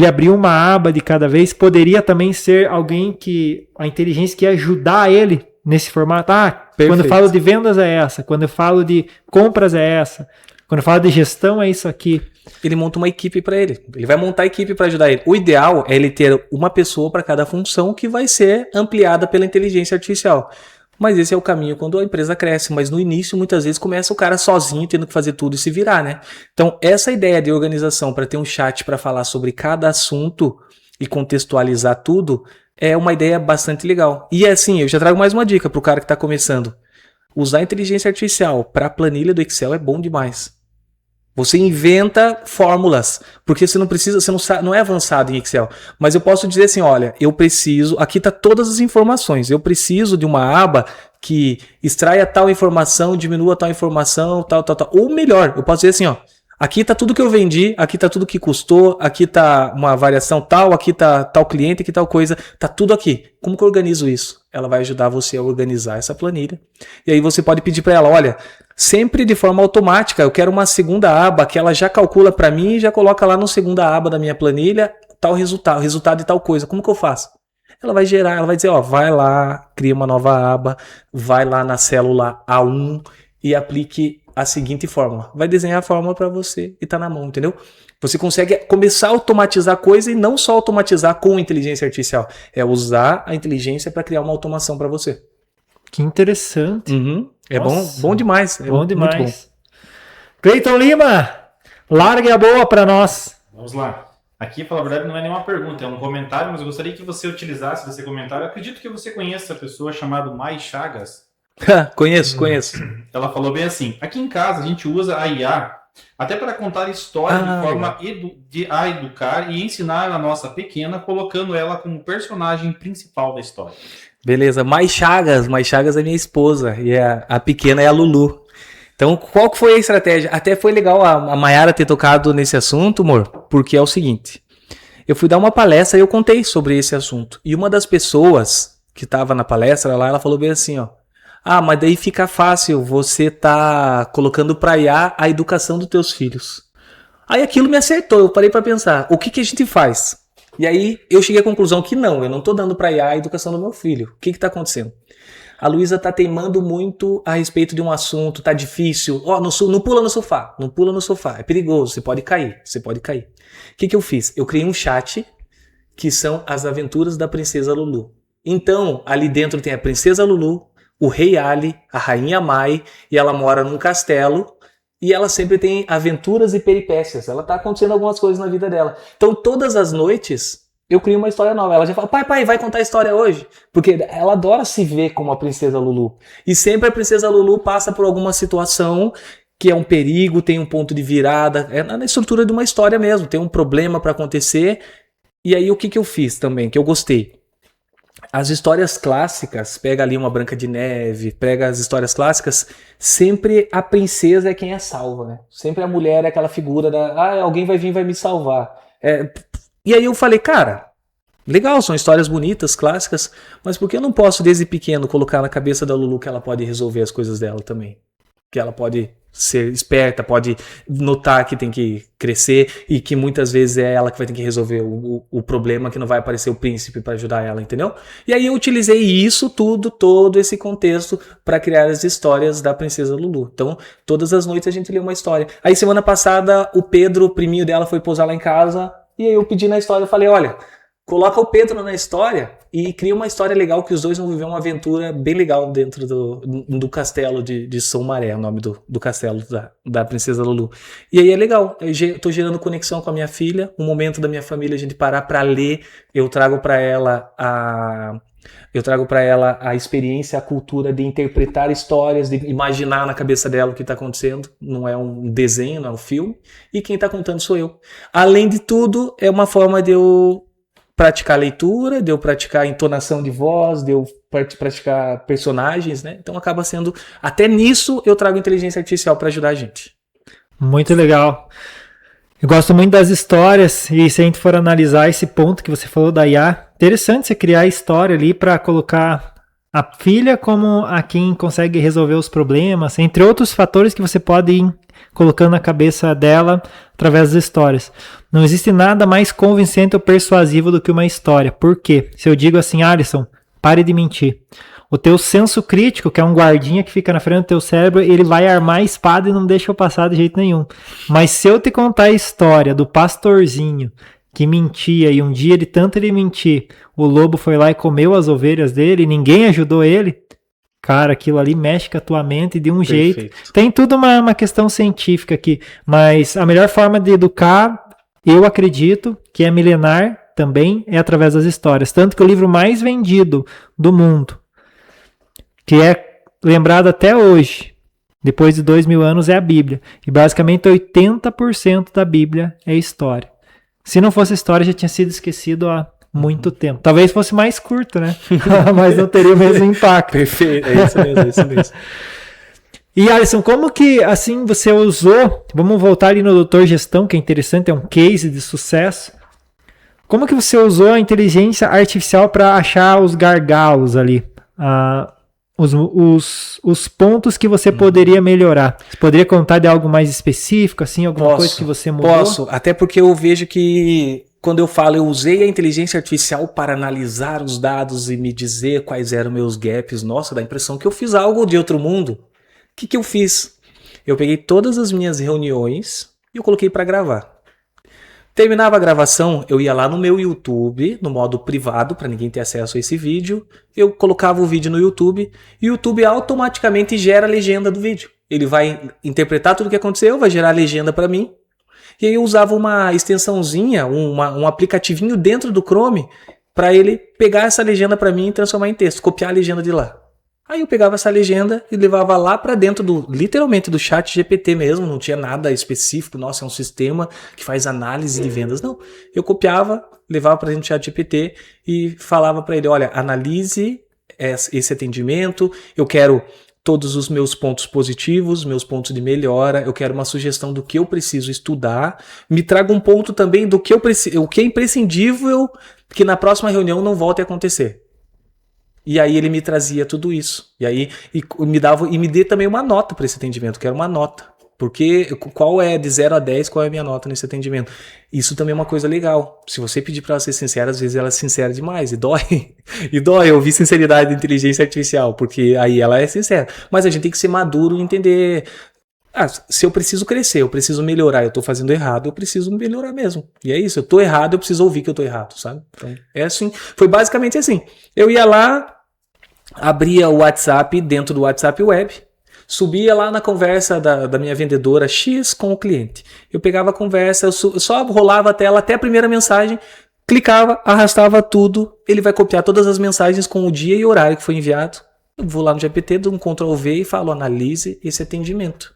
abriu uma aba de cada vez, poderia também ser alguém que a inteligência que ia ajudar ele nesse formato. Quando eu falo de vendas é essa, quando eu falo de compras é essa, quando eu falo de gestão é isso aqui. Ele monta uma equipe para ele. Ele vai montar a equipe para ajudar ele. O ideal é ele ter uma pessoa para cada função que vai ser ampliada pela inteligência artificial. Mas esse é o caminho quando a empresa cresce. Mas no início, muitas vezes, começa o cara sozinho, tendo que fazer tudo e se virar, né? Então, essa ideia de organização para ter um chat para falar sobre cada assunto e contextualizar tudo é uma ideia bastante legal. E assim, eu já trago mais uma dica para o cara que está começando. Usar a inteligência artificial para a planilha do Excel é bom demais. Você inventa fórmulas, porque você não precisa, você não é avançado em Excel. Mas eu posso dizer assim, olha, eu preciso, aqui está todas as informações, eu preciso de uma aba que extraia tal informação, diminua tal informação, tal. Ou melhor, eu posso dizer assim, ó, aqui está tudo que eu vendi, aqui está tudo que custou, aqui está uma variação tal, aqui está tal cliente, aqui tal coisa, está tudo aqui. Como que eu organizo isso? Ela vai ajudar você a organizar essa planilha. E aí você pode pedir para ela, olha, sempre de forma automática, eu quero uma segunda aba que ela já calcula para mim e já coloca lá no segunda aba da minha planilha tal resultado de tal coisa. Como que eu faço? Ela vai gerar, ela vai dizer, ó, vai lá, cria uma nova aba, vai lá na célula A1 e aplique a seguinte fórmula. Vai desenhar a fórmula para você e tá na mão, entendeu? Você consegue começar a automatizar coisa e não só automatizar com inteligência artificial, é usar a inteligência para criar uma automação para você. Que interessante. É bom demais. É bom demais. Muito bom. Cleiton Lima, largue a boa para nós. Vamos lá. Aqui, para a verdade, não é nenhuma pergunta, é um comentário, mas eu gostaria que você utilizasse desse comentário. Eu acredito que você conheça a pessoa chamada Mai Chagas. Conheço. Ela falou bem assim, aqui em casa a gente usa a IA até para contar história de forma a educar e ensinar a nossa pequena, colocando ela como personagem principal da história. Beleza, Mai Chagas é minha esposa e a pequena é a Lulu. Então, qual que foi a estratégia? Até foi legal a Mayara ter tocado nesse assunto, amor, porque é o seguinte, eu fui dar uma palestra e eu contei sobre esse assunto. E uma das pessoas que estava na palestra lá, ela falou bem assim, ó, mas daí fica fácil, você tá colocando pra IA a educação dos teus filhos. Aí aquilo me acertou, eu parei pra pensar, o que a gente faz? E aí eu cheguei à conclusão que não, eu não tô dando pra IA a educação do meu filho. O que tá acontecendo? A Luísa tá teimando muito a respeito de um assunto, tá difícil. Não pula no sofá, é perigoso, você pode cair. O que eu fiz? Eu criei um chat que são as aventuras da princesa Lulu. Então, ali dentro tem a princesa Lulu, o rei Ali, a rainha Mai, e ela mora num castelo, e ela sempre tem aventuras e peripécias. Ela tá acontecendo algumas coisas na vida dela. Então, todas as noites, eu crio uma história nova. Ela já fala, pai, vai contar a história hoje? Porque ela adora se ver como a princesa Lulu. E sempre a princesa Lulu passa por alguma situação que é um perigo, tem um ponto de virada. É na estrutura de uma história mesmo. Tem um problema para acontecer. E aí, o que eu fiz também, que eu gostei? As histórias clássicas, pega ali uma Branca de Neve, pega as histórias clássicas, sempre a princesa é quem é salva, né? Sempre a mulher é aquela figura alguém vai vir e vai me salvar. E aí eu falei, cara, legal, são histórias bonitas, clássicas, mas por que eu não posso desde pequeno colocar na cabeça da Lulu que ela pode resolver as coisas dela também? Que ela pode ser esperta, pode notar que tem que crescer e que muitas vezes é ela que vai ter que resolver o problema, que não vai aparecer o príncipe para ajudar ela, entendeu? E aí eu utilizei isso tudo, todo esse contexto para criar as histórias da princesa Lulu. Então, todas as noites a gente lê uma história. Aí semana passada o Pedro, o priminho dela, foi pousar lá em casa e aí eu pedi na história, eu falei, olha, coloca o Pedro na história e cria uma história legal que os dois vão viver uma aventura bem legal dentro do castelo de Soumaré, é o nome do castelo da Princesa Lulu. E aí é legal, eu tô gerando conexão com a minha filha, um momento da minha família a gente parar para ler, eu trago para ela a experiência, a cultura de interpretar histórias, de imaginar na cabeça dela o que está acontecendo. Não é um desenho, não é um filme. E quem está contando sou eu. Além de tudo, é uma forma de eu praticar leitura, de eu praticar entonação de voz, de eu praticar personagens, né? Então acaba sendo... Até nisso eu trago inteligência artificial para ajudar a gente. Muito legal. Eu gosto muito das histórias e se a gente for analisar esse ponto que você falou da IA, interessante você criar a história ali para colocar a filha como a quem consegue resolver os problemas, entre outros fatores que você pode ir colocando na cabeça dela através das histórias. Não existe nada mais convincente ou persuasivo do que uma história. Por quê? Se eu digo assim, Alisson, pare de mentir. O teu senso crítico, que é um guardinha que fica na frente do teu cérebro, ele vai armar a espada e não deixa eu passar de jeito nenhum. Mas se eu te contar a história do pastorzinho que mentia e um dia de tanto ele mentir, o lobo foi lá e comeu as ovelhas dele e ninguém ajudou ele, cara, aquilo ali mexe com a tua mente de um jeito. Tem tudo uma questão científica aqui, mas a melhor forma de educar, eu acredito, que é milenar também, é através das histórias. Tanto que o livro mais vendido do mundo, que é lembrado até hoje, depois de 2000 anos, é a Bíblia. E basicamente 80% da Bíblia é história. Se não fosse história, já tinha sido esquecido há muito tempo. Talvez fosse mais curto, né? Mas não teria o mesmo impacto. Perfeito, é isso mesmo. E Alisson, como que assim você usou, vamos voltar ali no Doutor Gestão, que é interessante, é um case de sucesso. Como que você usou a inteligência artificial para achar os gargalos ali? Os pontos que você poderia melhorar. Você poderia contar de algo mais específico, assim, alguma coisa que você mudou? Posso, até porque eu vejo que quando eu falo, eu usei a inteligência artificial para analisar os dados e me dizer quais eram meus gaps, nossa, dá a impressão que eu fiz algo de outro mundo. O que eu fiz? Eu peguei todas as minhas reuniões e eu coloquei para gravar. Terminava a gravação, eu ia lá no meu YouTube, no modo privado, para ninguém ter acesso a esse vídeo. Eu colocava o vídeo no YouTube e o YouTube automaticamente gera a legenda do vídeo. Ele vai interpretar tudo o que aconteceu, vai gerar a legenda para mim. E aí eu usava uma extensãozinha, um aplicativinho dentro do Chrome para ele pegar essa legenda para mim e transformar em texto, copiar a legenda de lá. Aí eu pegava essa legenda e levava lá para dentro literalmente do chat GPT mesmo, não tinha nada específico, nossa, é um sistema que faz análise de vendas, não. Eu copiava, levava para dentro do chat GPT e falava para ele, olha, analise esse atendimento, eu quero todos os meus pontos positivos, meus pontos de melhora, eu quero uma sugestão do que eu preciso estudar, me traga um ponto também do que o que é imprescindível que na próxima reunião não volte a acontecer. E aí ele me trazia tudo isso. E aí me dê também uma nota para esse atendimento, quero uma nota. Porque qual é de 0 a 10, qual é a minha nota nesse atendimento? Isso também é uma coisa legal. Se você pedir para ela ser sincera, às vezes ela é sincera demais e dói. E dói ouvir sinceridade de inteligência artificial, porque aí ela é sincera. Mas a gente tem que ser maduro e entender... se eu preciso crescer, eu preciso melhorar, eu tô fazendo errado, eu preciso melhorar mesmo. E é isso, eu tô errado, eu preciso ouvir que eu tô errado, sabe? Então, é assim. Foi basicamente assim. Eu ia lá, abria o WhatsApp dentro do WhatsApp Web, subia lá na conversa da minha vendedora X com o cliente. Eu pegava a conversa, eu só rolava a tela até a primeira mensagem, clicava, arrastava tudo, ele vai copiar todas as mensagens com o dia e horário que foi enviado. Eu vou lá no GPT, dou um Ctrl+V e falo, analise esse atendimento.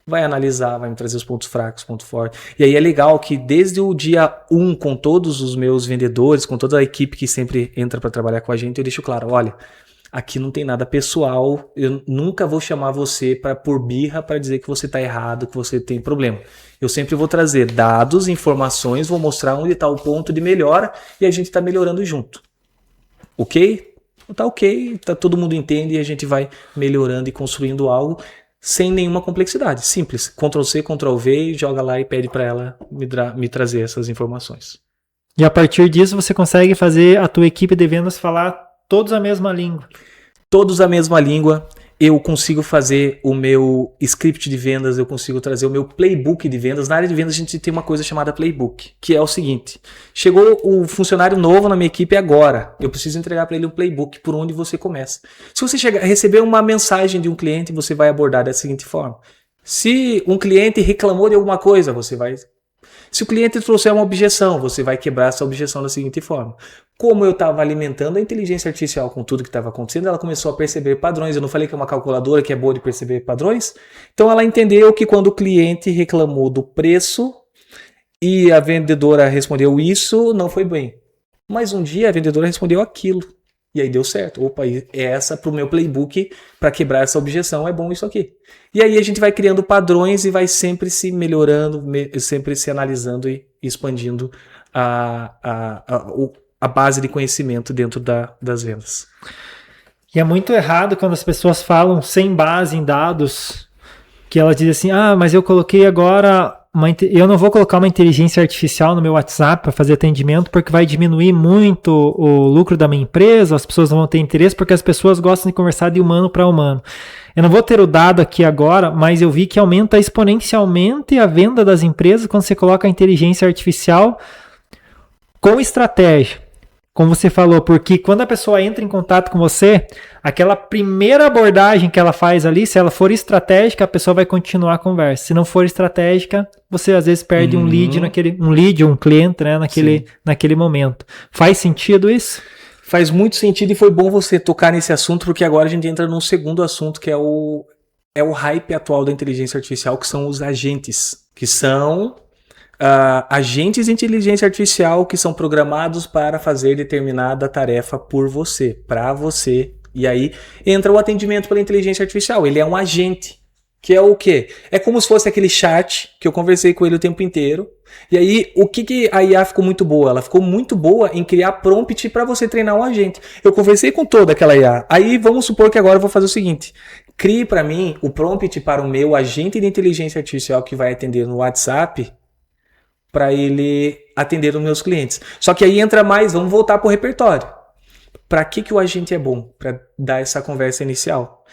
Vai analisar, vai me trazer os pontos fracos, ponto forte. E aí é legal que desde o dia 1, com todos os meus vendedores, com toda a equipe que sempre entra para trabalhar com a gente, eu deixo claro, olha, aqui não tem nada pessoal, eu nunca vou chamar você por birra para dizer que você está errado, que você tem problema. Eu sempre vou trazer dados, informações, vou mostrar onde está o ponto de melhora e a gente está melhorando junto. Ok? Tá ok, todo mundo entende e a gente vai melhorando e construindo algo sem nenhuma complexidade, simples. Ctrl+C, Ctrl+V, joga lá e pede para ela me trazer essas informações. E a partir disso você consegue fazer a tua equipe de vendas falar todos a mesma língua. Todos a mesma língua. eu consigo fazer o meu script de vendas, eu consigo trazer o meu playbook de vendas. Na área de vendas a gente tem uma coisa chamada playbook, que é o seguinte: chegou o funcionário novo na minha equipe agora, eu preciso entregar para ele um playbook por onde você começa. Se você receber uma mensagem de um cliente, você vai abordar da seguinte forma: se um cliente reclamou de alguma coisa, você vai... Se o cliente trouxer uma objeção, você vai quebrar essa objeção da seguinte forma: como eu estava alimentando a inteligência artificial com tudo que estava acontecendo, ela começou a perceber padrões. Eu não falei que é uma calculadora que é boa de perceber padrões? Então ela entendeu que quando o cliente reclamou do preço e a vendedora respondeu isso, não foi bem. Mas um dia a vendedora respondeu aquilo. E aí deu certo. Opa, essa para o meu playbook, para quebrar essa objeção, é bom isso aqui. E aí a gente vai criando padrões e vai sempre se melhorando, sempre se analisando e expandindo a base de conhecimento dentro das vendas. E é muito errado quando as pessoas falam sem base em dados, que elas dizem assim: mas eu coloquei agora... eu não vou colocar uma inteligência artificial no meu WhatsApp para fazer atendimento porque vai diminuir muito o lucro da minha empresa, as pessoas não vão ter interesse porque as pessoas gostam de conversar de humano para humano. Eu não vou ter o dado aqui agora, mas eu vi que aumenta exponencialmente a venda das empresas quando você coloca a inteligência artificial com estratégia. Como você falou, porque quando a pessoa entra em contato com você, aquela primeira abordagem que ela faz ali, se ela for estratégica, a pessoa vai continuar a conversa. Se não for estratégica, você às vezes perde um lead ou um cliente, né, naquele momento. Faz sentido isso? Faz muito sentido e foi bom você tocar nesse assunto, porque agora a gente entra num segundo assunto, que é o hype atual da inteligência artificial, que são os agentes, que são... agentes de inteligência artificial que são programados para fazer determinada tarefa por você, para você. E aí entra o atendimento pela inteligência artificial. Ele é um agente, que é o quê? É como se fosse aquele chat que eu conversei com ele o tempo inteiro. E aí, o que a IA ficou muito boa? Ela ficou muito boa em criar prompt para você treinar um agente. Eu conversei com toda aquela IA. Aí vamos supor que agora eu vou fazer o seguinte: crie para mim o prompt para o meu agente de inteligência artificial que vai atender no WhatsApp, para ele atender os meus clientes. Só que aí entra mais, vamos voltar para o repertório. Para que o agente é bom? Para dar essa conversa inicial.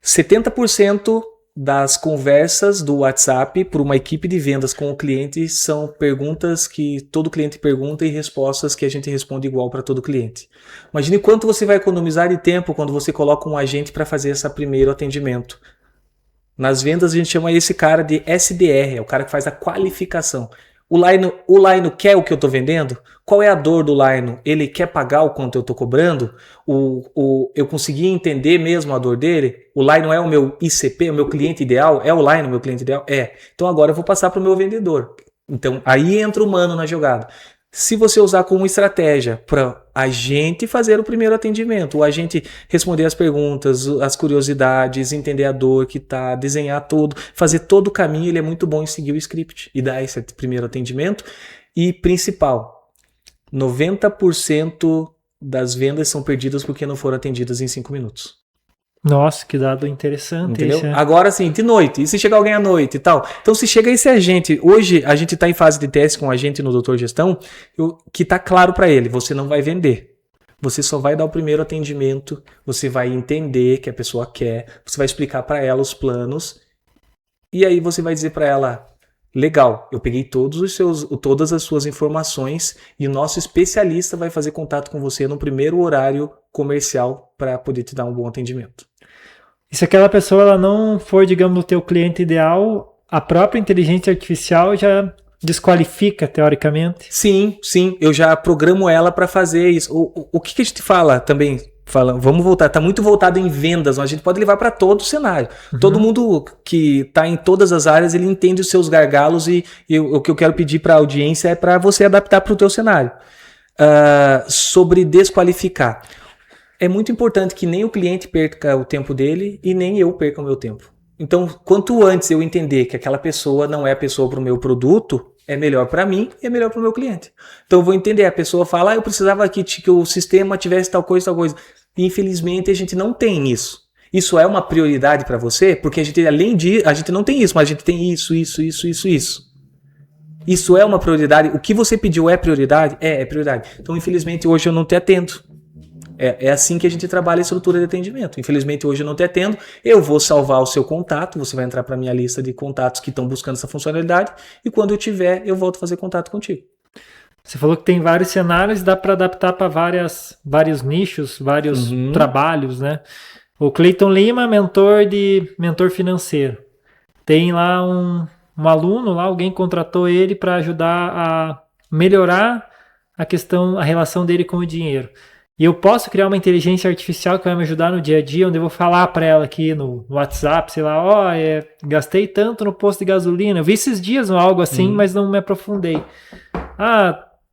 70% das conversas do WhatsApp por uma equipe de vendas com o cliente são perguntas que todo cliente pergunta e respostas que a gente responde igual para todo cliente. Imagine quanto você vai economizar de tempo quando você coloca um agente para fazer esse primeiro atendimento. Nas vendas a gente chama esse cara de SDR, é o cara que faz a qualificação. O Laino quer o que eu estou vendendo? Qual é a dor do Laino? Ele quer pagar o quanto eu estou cobrando? Eu consegui entender mesmo a dor dele? O Laino é o meu ICP, o meu cliente ideal? É o Laino o meu cliente ideal? É. Então agora eu vou passar para o meu vendedor. Então aí entra o humano na jogada. Se você usar como estratégia para a gente fazer o primeiro atendimento, o agente responder as perguntas, as curiosidades, entender a dor que tá, desenhar tudo, fazer todo o caminho, ele é muito bom em seguir o script e dar esse primeiro atendimento. E principal, 90% das vendas são perdidas porque não foram atendidas em 5 minutos. Nossa, que dado interessante. Entendeu? Isso, é. Agora sim, de noite. E se chegar alguém à noite e tal? Então, se chega esse agente, hoje a gente está em fase de teste com um agente no Doutor Gestão, que está claro para ele, você não vai vender. Você só vai dar o primeiro atendimento, você vai entender que a pessoa quer, você vai explicar para ela os planos, e aí você vai dizer para ela: legal, eu peguei todas as suas informações e o nosso especialista vai fazer contato com você no primeiro horário comercial para poder te dar um bom atendimento. E se aquela pessoa ela não for, digamos, o teu cliente ideal, a própria inteligência artificial já desqualifica, teoricamente? Sim, eu já programo ela para fazer isso. O que a gente fala também? Vamos voltar, está muito voltado em vendas, mas a gente pode levar para todo o cenário. Uhum. Todo mundo que está em todas as áreas, ele entende os seus gargalos e o que eu quero pedir para a audiência é para você adaptar para o teu cenário. Sobre desqualificar. É muito importante que nem o cliente perca o tempo dele e nem eu perca o meu tempo. Então, quanto antes eu entender que aquela pessoa não é a pessoa para o meu produto, é melhor para mim e é melhor para o meu cliente. Então, eu vou entender. A pessoa fala: eu precisava que o sistema tivesse tal coisa. Infelizmente, a gente não tem isso. Isso é uma prioridade para você? Porque a gente, além de... A gente não tem isso, mas a gente tem isso. Isso é uma prioridade. O que você pediu é prioridade? É prioridade. Então, infelizmente, hoje eu não te atendo. É assim que a gente trabalha a estrutura de atendimento. Infelizmente, hoje eu não te atendo. Eu vou salvar o seu contato, você vai entrar para a minha lista de contatos que estão buscando essa funcionalidade, e quando eu tiver, eu volto a fazer contato contigo. Você falou que tem vários cenários, dá para adaptar para vários nichos, vários trabalhos, né? O Cleiton Lima, mentor financeiro. Tem lá um aluno, lá alguém contratou ele para ajudar a melhorar a relação dele com o dinheiro. E eu posso criar uma inteligência artificial que vai me ajudar no dia a dia, onde eu vou falar para ela aqui no WhatsApp, sei lá, gastei tanto no posto de gasolina. Eu vi esses dias algo assim, mas não me aprofundei.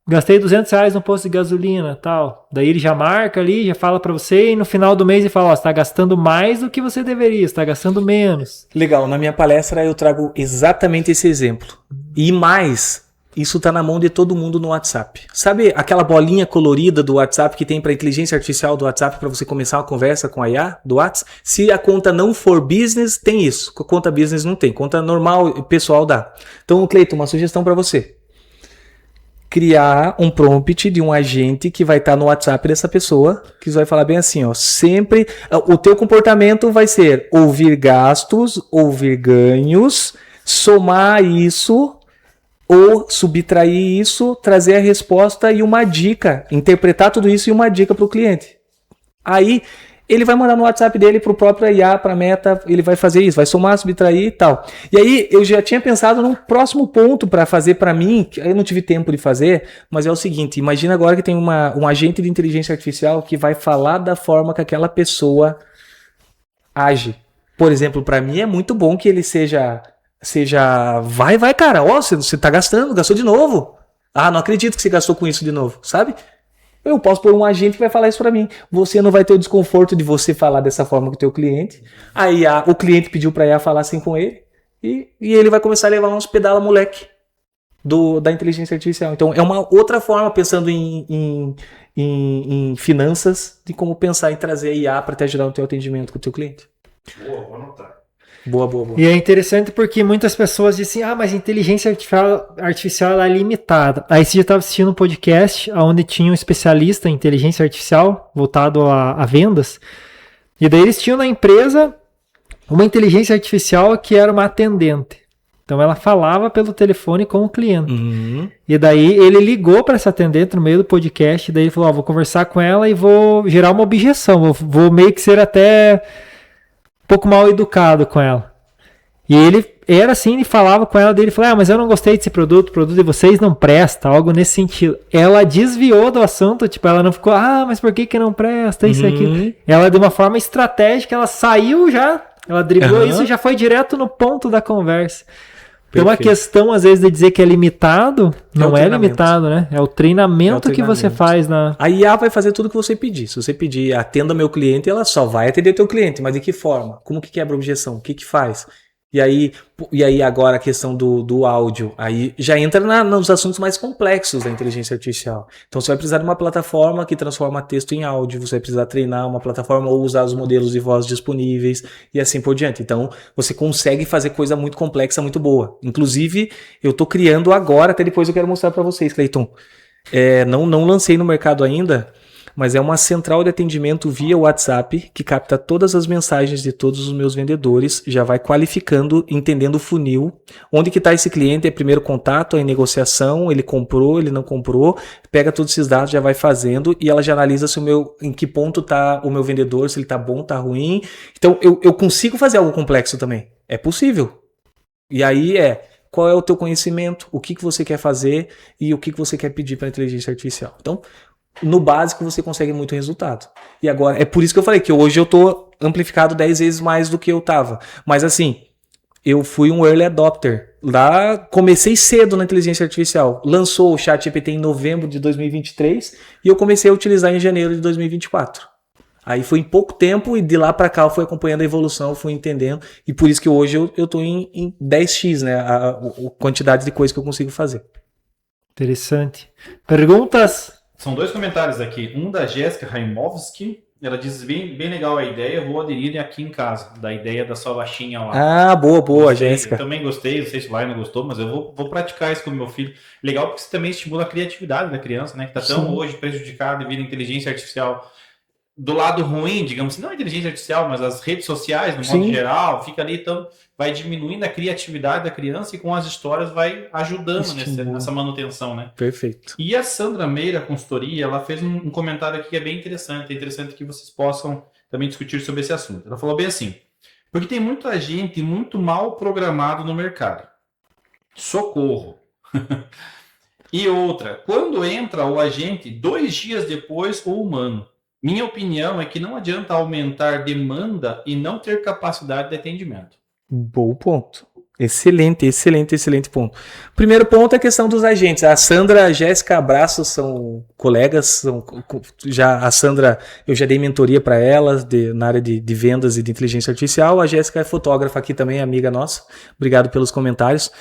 Gastei R$200 no posto de gasolina, tal. Daí ele já marca ali, já fala para você, e no final do mês ele fala, você está gastando mais do que você deveria, você está gastando menos. Legal, na minha palestra eu trago exatamente esse exemplo. E mais, isso está na mão de todo mundo no WhatsApp. Sabe aquela bolinha colorida do WhatsApp que tem para inteligência artificial do WhatsApp para você começar uma conversa com a IA do WhatsApp? Se a conta não for business, tem isso. Com a conta business não tem. Conta normal, pessoal dá. Então, Cleiton, uma sugestão para você. Criar um prompt de um agente que vai estar no WhatsApp dessa pessoa, que vai falar bem assim, ó, sempre, o teu comportamento vai ser ouvir gastos, ouvir ganhos, somar isso, ou subtrair isso, trazer a resposta e uma dica, interpretar tudo isso e uma dica para o cliente. Aí, ele vai mandar no WhatsApp dele para o próprio IA, para a Meta, ele vai fazer isso, vai somar, subtrair e tal. E aí eu já tinha pensado num próximo ponto para fazer para mim, que eu não tive tempo de fazer, mas é o seguinte, imagina agora que tem um agente de inteligência artificial que vai falar da forma que aquela pessoa age. Por exemplo, para mim é muito bom que ele seja vai cara, você tá gastou de novo. Não acredito que você gastou com isso de novo, sabe? Eu posso pôr um agente que vai falar isso para mim. Você não vai ter o desconforto de você falar dessa forma com o teu cliente. Aí o cliente pediu para IA falar assim com ele. E ele vai começar a levar uns pedala moleque da inteligência artificial. Então é uma outra forma, pensando em finanças, de como pensar em trazer a IA para te ajudar no teu atendimento com o teu cliente. Boa, vou anotar. Boa. E é interessante porque muitas pessoas dizem, mas a inteligência artificial ela é limitada. Aí você já estava assistindo um podcast onde tinha um especialista em inteligência artificial voltado a vendas. E daí eles tinham na empresa uma inteligência artificial que era uma atendente. Então ela falava pelo telefone com o cliente. E daí ele ligou para essa atendente no meio do podcast. E daí ele falou, vou conversar com ela e vou gerar uma objeção. Vou meio que ser até pouco mal educado com ela. E ele era assim, ele falava com ela, dele falou, mas eu não gostei desse produto, o produto de vocês não presta, algo nesse sentido. Ela desviou do assunto, ela não ficou, mas por que não presta, isso e aquilo. Ela, de uma forma estratégica, ela saiu já, ela driblou isso e já foi direto no ponto da conversa. Então a questão, às vezes, de dizer que é limitado, não é limitado, né? É o treinamento que você faz na... A IA vai fazer tudo o que você pedir. Se você pedir, atenda meu cliente, ela só vai atender teu cliente. Mas de que forma? Como que quebra a objeção? O que faz? E aí agora a questão do áudio, aí já entra nos assuntos mais complexos da inteligência artificial. Então você vai precisar de uma plataforma que transforma texto em áudio, você vai precisar treinar uma plataforma ou usar os modelos de voz disponíveis e assim por diante. Então você consegue fazer coisa muito complexa, muito boa. Inclusive eu estou criando agora, até depois eu quero mostrar para vocês, Cleiton. Não lancei no mercado ainda, mas é uma central de atendimento via WhatsApp que capta todas as mensagens de todos os meus vendedores, já vai qualificando, entendendo o funil, onde que está esse cliente, é primeiro contato, é negociação, ele comprou, ele não comprou, pega todos esses dados, já vai fazendo e ela já analisa em que ponto está o meu vendedor, se ele está bom, está ruim. Então eu consigo fazer algo complexo também, é possível. E aí qual é o teu conhecimento, o que você quer fazer e o que você quer pedir para a inteligência artificial. Então, no básico você consegue muito resultado. E agora, é por isso que eu falei que hoje eu tô amplificado 10 vezes mais do que eu tava. Mas assim, eu fui um early adopter. Lá, comecei cedo na inteligência artificial. Lançou o ChatGPT em novembro de 2023 e eu comecei a utilizar em janeiro de 2024. Aí foi em pouco tempo e de lá para cá eu fui acompanhando a evolução, fui entendendo. E por isso que hoje eu tô em 10x, né? A quantidade de coisa que eu consigo fazer. Interessante. Perguntas? São 2 comentários aqui. Um da Jéssica Raimovski. Ela diz bem legal a ideia. Vou aderir aqui em casa. Da ideia da sua baixinha lá. Boa, Jéssica. Eu também gostei. Não sei se o Lai não gostou, mas eu vou praticar isso com o meu filho. Legal porque isso também estimula a criatividade da criança, né? Que está tão hoje prejudicada devido à inteligência artificial. do lado ruim, digamos assim, não a inteligência artificial, mas as redes sociais, no modo Sim. geral, fica ali, então vai diminuindo a criatividade da criança e com as histórias vai ajudando nessa manutenção, né? Perfeito. E a Sandra Meira, consultoria, ela fez um comentário aqui que é bem interessante, é interessante que vocês possam também discutir sobre esse assunto. Ela falou bem assim, porque tem muita gente muito mal programado no mercado. Socorro. E outra, quando entra o agente 2 dias depois o humano? Minha opinião é que não adianta aumentar demanda e não ter capacidade de atendimento. Bom ponto. Excelente ponto. Primeiro ponto é a questão dos agentes. A Sandra, a Jéssica, abraços, são colegas. A Sandra, eu já dei mentoria para ela na área de vendas e de inteligência artificial. A Jéssica é fotógrafa aqui também, amiga nossa. Obrigado pelos comentários.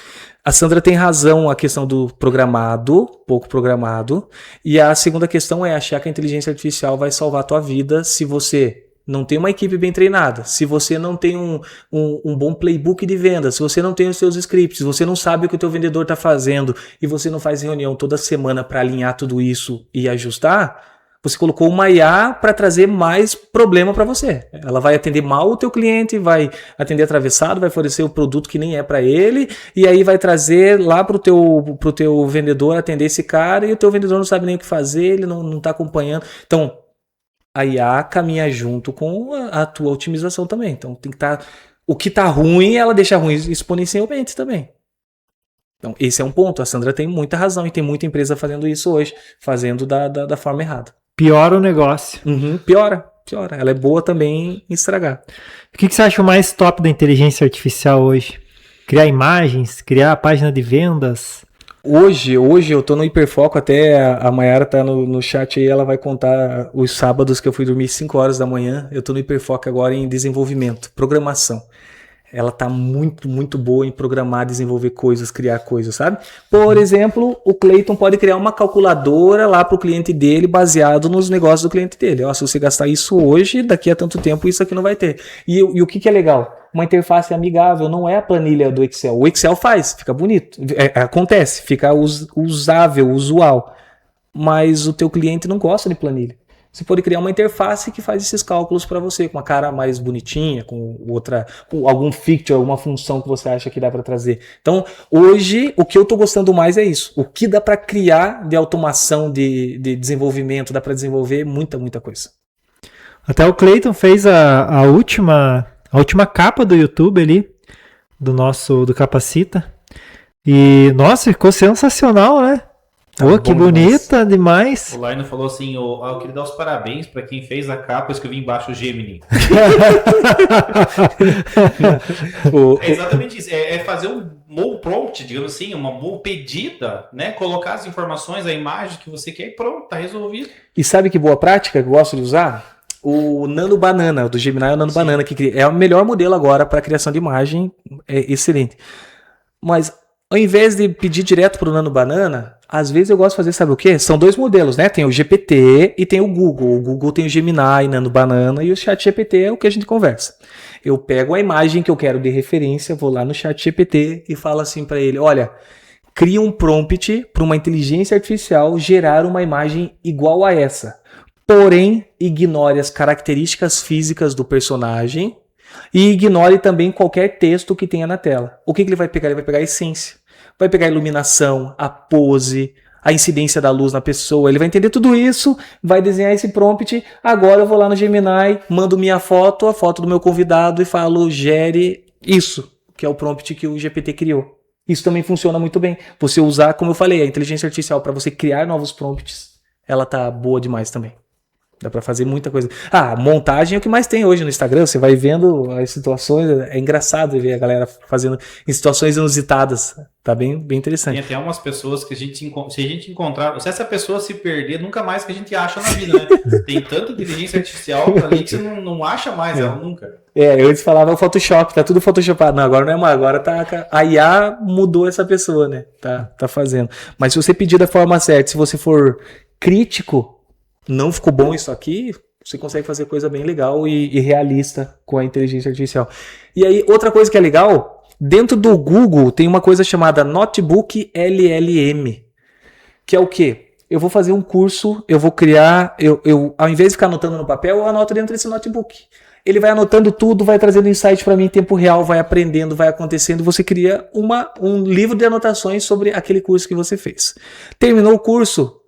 A Sandra tem razão, a questão do programado, pouco programado. E a segunda questão é achar que a inteligência artificial vai salvar a tua vida se você não tem uma equipe bem treinada, se você não tem um bom playbook de venda, se você não tem os seus scripts, se você não sabe o que o teu vendedor está fazendo e você não faz reunião toda semana para alinhar tudo isso e ajustar, você colocou uma IA para trazer mais problema para você. Ela vai atender mal o teu cliente, vai atender atravessado, vai fornecer o produto que nem é para ele e aí vai trazer lá pro teu vendedor atender esse cara e o teu vendedor não sabe nem o que fazer, ele não está acompanhando. Então, a IA caminha junto com a tua otimização também. Então tem que estar. O que está ruim, ela deixa ruim exponencialmente também. Então, esse é um ponto. A Sandra tem muita razão e tem muita empresa fazendo isso hoje, fazendo da forma errada. Piora o negócio. Piora. Ela é boa também em estragar. O que você acha o mais top da inteligência artificial hoje? Criar imagens, criar página de vendas? Hoje eu tô no Hiperfoco, até a Mayara tá no chat aí, ela vai contar os sábados que eu fui dormir 5 horas da manhã. Eu tô no Hiperfoco agora em desenvolvimento, programação. Ela tá muito boa em programar, desenvolver coisas, criar coisas, sabe? Por exemplo, o Clayton pode criar uma calculadora lá pro cliente dele, baseado nos negócios do cliente dele. Ó, se você gastar isso hoje, daqui a tanto tempo isso aqui não vai ter. E o que é legal? Uma interface amigável, não é a planilha do Excel. O Excel faz, fica bonito, acontece, fica usável, usual. Mas o teu cliente não gosta de planilha. Você pode criar uma interface que faz esses cálculos para você, com uma cara mais bonitinha, com algum feature, alguma função que você acha que dá para trazer. Então, hoje, o que eu estou gostando mais é isso. O que dá para criar de automação, de desenvolvimento, dá para desenvolver muita coisa. Até o Clayton fez a última capa do YouTube ali, do Capacita. E, nossa, ficou sensacional, né? Pô, que bonita demais. O Laino falou assim, eu queria dar os parabéns para quem fez a capa, eu escrevi embaixo Gemini. É exatamente isso, é fazer um mole prompt, digamos assim, uma mole pedida, né? Colocar as informações, a imagem que você quer e pronto, tá resolvido. E sabe que boa prática que eu gosto de usar? O Nano Banana, do Gemini é o Nano Banana, que é o melhor modelo agora para criação de imagem, é excelente. Mas ao invés de pedir direto para o Nano Banana, às vezes eu gosto de fazer, sabe o quê? São 2 modelos, né? Tem o GPT e tem o Google. O Google tem o Gemini, Nano Banana, e o ChatGPT é o que a gente conversa. Eu pego a imagem que eu quero de referência, vou lá no ChatGPT e falo assim para ele, olha, cria um prompt para uma inteligência artificial gerar uma imagem igual a essa. Porém, ignore as características físicas do personagem e ignore também qualquer texto que tenha na tela. O que ele vai pegar? Ele vai pegar a essência. Vai pegar a iluminação, a pose, a incidência da luz na pessoa. Ele vai entender tudo isso, vai desenhar esse prompt. Agora eu vou lá no Gemini, mando minha foto, a foto do meu convidado e falo, gere isso, que é o prompt que o GPT criou. Isso também funciona muito bem. Você usar, como eu falei, a inteligência artificial para você criar novos prompts, ela tá boa demais também. Dá pra fazer muita coisa. Montagem é o que mais tem hoje no Instagram. Você vai vendo as situações. É engraçado ver a galera fazendo em situações inusitadas. Tá bem interessante. Tem até umas pessoas que se a gente encontrar... Se essa pessoa se perder, nunca mais que a gente acha na vida, né? Tem tanta inteligência artificial ali que você não acha mais ela nunca. Eu antes falava o Photoshop. Tá tudo Photoshopado. Não, agora não é mais. Agora tá... A IA mudou essa pessoa, né? Tá fazendo. Mas se você pedir da forma certa, se você for crítico, não ficou bom isso aqui, você consegue fazer coisa bem legal e realista com a inteligência artificial. E aí, outra coisa que é legal, dentro do Google tem uma coisa chamada Notebook LLM, que é o quê? eu vou fazer um curso, eu vou criar, ao invés de ficar anotando no papel, eu anoto dentro desse notebook. Ele vai anotando tudo, vai trazendo insight para mim em tempo real, vai aprendendo, vai acontecendo. Você cria um livro de anotações sobre aquele curso que você fez. Terminou o curso,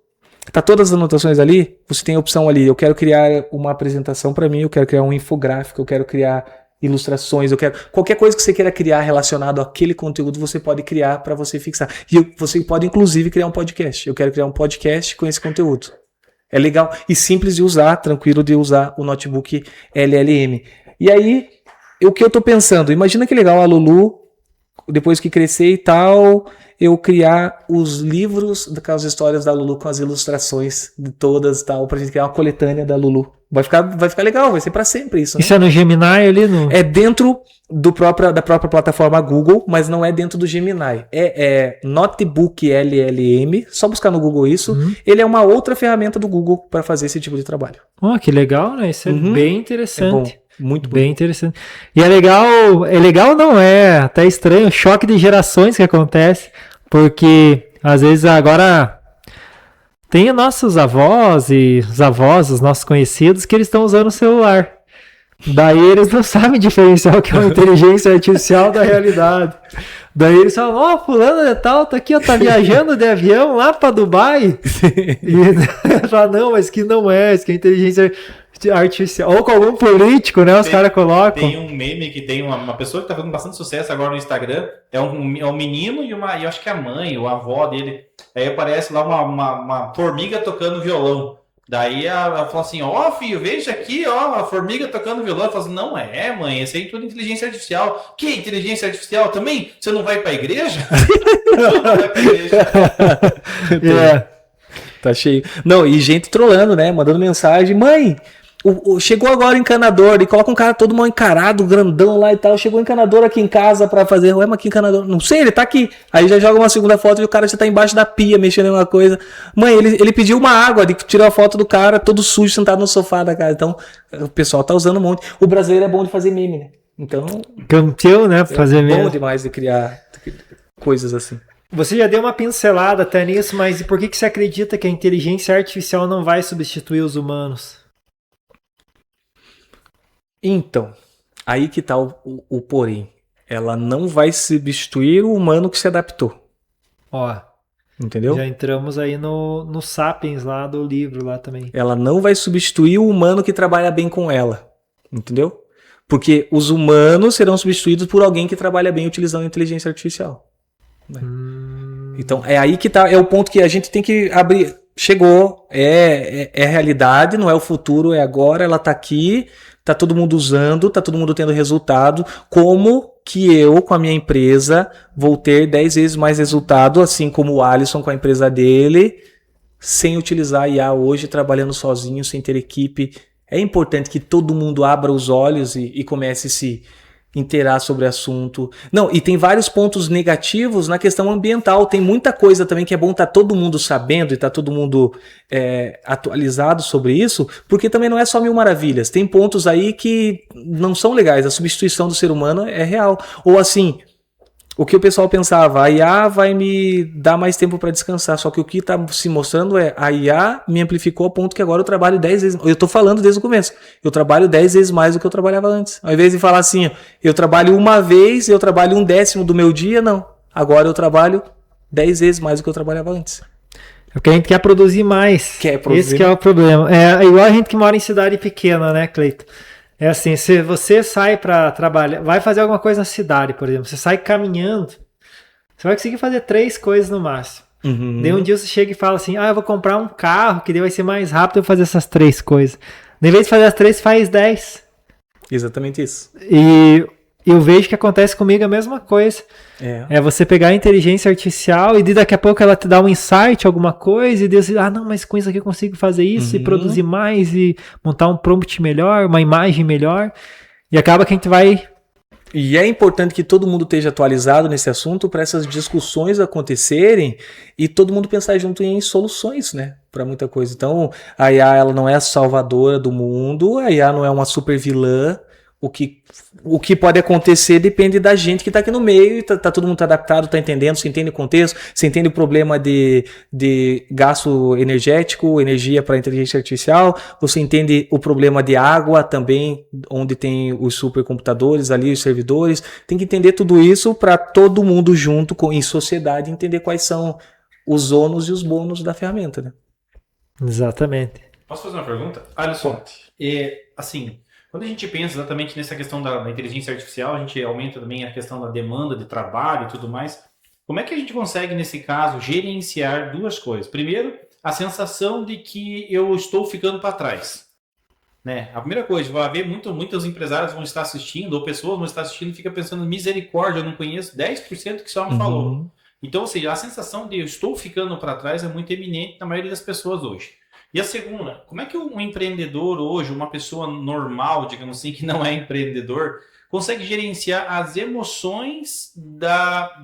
tá todas as anotações ali, você tem a opção ali, eu quero criar uma apresentação para mim, eu quero criar um infográfico, eu quero criar ilustrações, eu quero qualquer coisa que você queira criar relacionado àquele conteúdo, você pode criar para você fixar. E você pode inclusive criar um podcast. Eu quero criar um podcast com esse conteúdo. É legal e simples de usar, tranquilo de usar o notebook LLM. E aí, o que eu tô pensando? Imagina que legal a Lulu, depois que crescer e tal, eu criar os livros daquelas histórias da Lulu com as ilustrações de todas e tal, pra gente criar uma coletânea da Lulu. Vai ficar legal, vai ser pra sempre isso. Né? Isso é no Gemini ali? É dentro da própria plataforma Google, mas não é dentro do Gemini. É Notebook LLM, só buscar no Google isso. Ele é uma outra ferramenta do Google para fazer esse tipo de trabalho. Oh, que legal, né? Isso é bem interessante. É bom. Muito bem bonito. Interessante. E é legal não é, até estranho, o choque de gerações que acontece, porque às vezes agora tem nossos avós e os avós, os nossos conhecidos, que eles estão usando o celular. Daí eles não sabem diferenciar o que é uma inteligência artificial da realidade. Daí eles falam, fulano de tal, tá aqui, tá viajando de avião lá pra Dubai. E fala, não, mas que não é, isso que é inteligência artificial. Ou com algum político, né, os caras colocam. Tem um meme que tem uma pessoa que tá fazendo bastante sucesso agora no Instagram, é um menino e eu acho que a mãe, ou a avó dele, aí aparece lá uma formiga tocando violão. Daí ela fala assim, filho, veja aqui, a formiga tocando violão. Ela fala assim, não é, mãe, isso aí é tudo inteligência artificial. Que inteligência artificial também? Você não vai pra igreja? Não vai pra igreja. Tá cheio. Não, e gente trolando, né, mandando mensagem, mãe, chegou agora o encanador, e coloca um cara todo mal encarado, grandão lá e tal, chegou o encanador aqui em casa pra fazer, mas que encanador? Não sei, ele tá aqui. Aí já joga uma segunda foto e o cara já tá embaixo da pia, mexendo em uma coisa. Mãe, ele pediu uma água, ele tirou a foto do cara, todo sujo, sentado no sofá da casa. Então, o pessoal tá usando um monte. O brasileiro é bom de fazer meme, né? Então... Campeão, né, pra fazer meme. É bom demais de criar coisas assim. Você já deu uma pincelada até nisso, mas por que você acredita que a inteligência artificial não vai substituir os humanos? Então, aí que tá o porém. Ela não vai substituir o humano que se adaptou. Entendeu? Já entramos aí no Sapiens lá do livro lá também. Ela não vai substituir o humano que trabalha bem com ela. Entendeu? Porque os humanos serão substituídos por alguém que trabalha bem utilizando a inteligência artificial. Então, é aí que tá, é o ponto que a gente tem que abrir. Chegou, é realidade, não é o futuro, é agora, ela tá aqui, tá todo mundo usando, tá todo mundo tendo resultado. Como que eu, com a minha empresa, vou ter 10 vezes mais resultado, assim como o Alisson com a empresa dele, sem utilizar a IA hoje, trabalhando sozinho, sem ter equipe. É importante que todo mundo abra os olhos e comece a se inteirar sobre o assunto. Não, e tem vários pontos negativos na questão ambiental. Tem muita coisa também que é bom estar todo mundo sabendo e estar todo mundo atualizado sobre isso, porque também não é só mil maravilhas. Tem pontos aí que não são legais. A substituição do ser humano é real. Ou assim, o que o pessoal pensava, a IA vai me dar mais tempo para descansar, só que o que está se mostrando a IA me amplificou a ponto que agora eu trabalho 10 vezes, eu estou falando desde o começo, eu trabalho 10 vezes mais do que eu trabalhava antes. Ao invés de falar assim, eu trabalho uma vez, eu trabalho 1/10 do meu dia, não. Agora eu trabalho 10 vezes mais do que eu trabalhava antes. É porque a gente quer produzir mais. Esse que é o problema. É igual a gente que mora em cidade pequena, né, Cleiton? É assim, se você sai para trabalhar, vai fazer alguma coisa na cidade, por exemplo, você sai caminhando, você vai conseguir fazer 3 coisas no máximo. Daí um dia você chega e fala assim, eu vou comprar um carro, que daí vai ser mais rápido eu fazer essas 3 coisas. De vez de fazer as 3, faz 10. Exatamente isso. E eu vejo que acontece comigo a mesma coisa. É você pegar a inteligência artificial e daqui a pouco ela te dá um insight, alguma coisa, e Deus diz, não, mas com isso aqui eu consigo fazer isso e produzir mais e montar um prompt melhor, uma imagem melhor. E acaba que a gente vai... E é importante que todo mundo esteja atualizado nesse assunto para essas discussões acontecerem e todo mundo pensar junto em soluções, né? Para muita coisa. Então, a IA ela não é a salvadora do mundo, a IA não é uma super vilã. o que pode acontecer depende da gente que está aqui no meio e tá todo mundo adaptado, está entendendo, você entende o contexto, você entende o problema de gasto energético, energia para inteligência artificial, você entende o problema de água também, onde tem os supercomputadores ali, os servidores, tem que entender tudo isso para todo mundo junto em sociedade entender quais são os ônus e os bônus da ferramenta, né? Exatamente. Posso fazer uma pergunta? Alisson, assim, quando a gente pensa exatamente nessa questão da inteligência artificial, a gente aumenta também a questão da demanda de trabalho e tudo mais. Como é que a gente consegue, nesse caso, gerenciar duas coisas? Primeiro, a sensação de que eu estou ficando para trás. Né? A primeira coisa, vai haver muitos empresários vão estar assistindo, ou pessoas vão estar assistindo e fica pensando, misericórdia, eu não conheço 10% que só me falou. Então, ou seja, a sensação de eu estou ficando para trás é muito eminente na maioria das pessoas hoje. E a segunda, como é que um empreendedor hoje, uma pessoa normal, digamos assim, que não é empreendedor, consegue gerenciar as emoções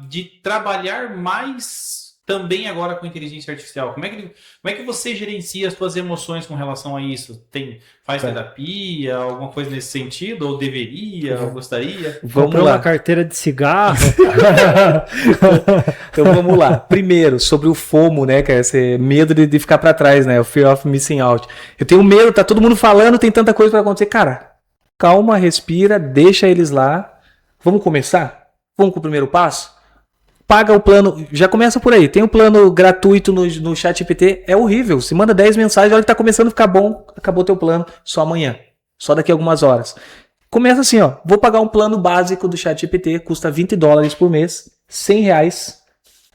de trabalhar mais também agora com inteligência artificial? Como é que você gerencia as suas emoções com relação a isso? Faz terapia, alguma coisa nesse sentido? Ou deveria, ou gostaria? Comprou uma carteira de cigarro. Então vamos lá. Primeiro, sobre o FOMO, né, que é esse medo de ficar para trás, né, o Fear of Missing Out. Eu tenho medo, tá todo mundo falando, tem tanta coisa para acontecer. Cara, calma, respira, deixa eles lá. Vamos começar? Vamos com o primeiro passo? Paga o plano, já começa por aí. Tem um plano gratuito no ChatGPT, é horrível. Se manda 10 mensagens, olha que tá começando a ficar bom, acabou teu plano, só amanhã, só daqui a algumas horas. Começa assim, ó, vou pagar um plano básico do ChatGPT, custa $20 por mês, R$100.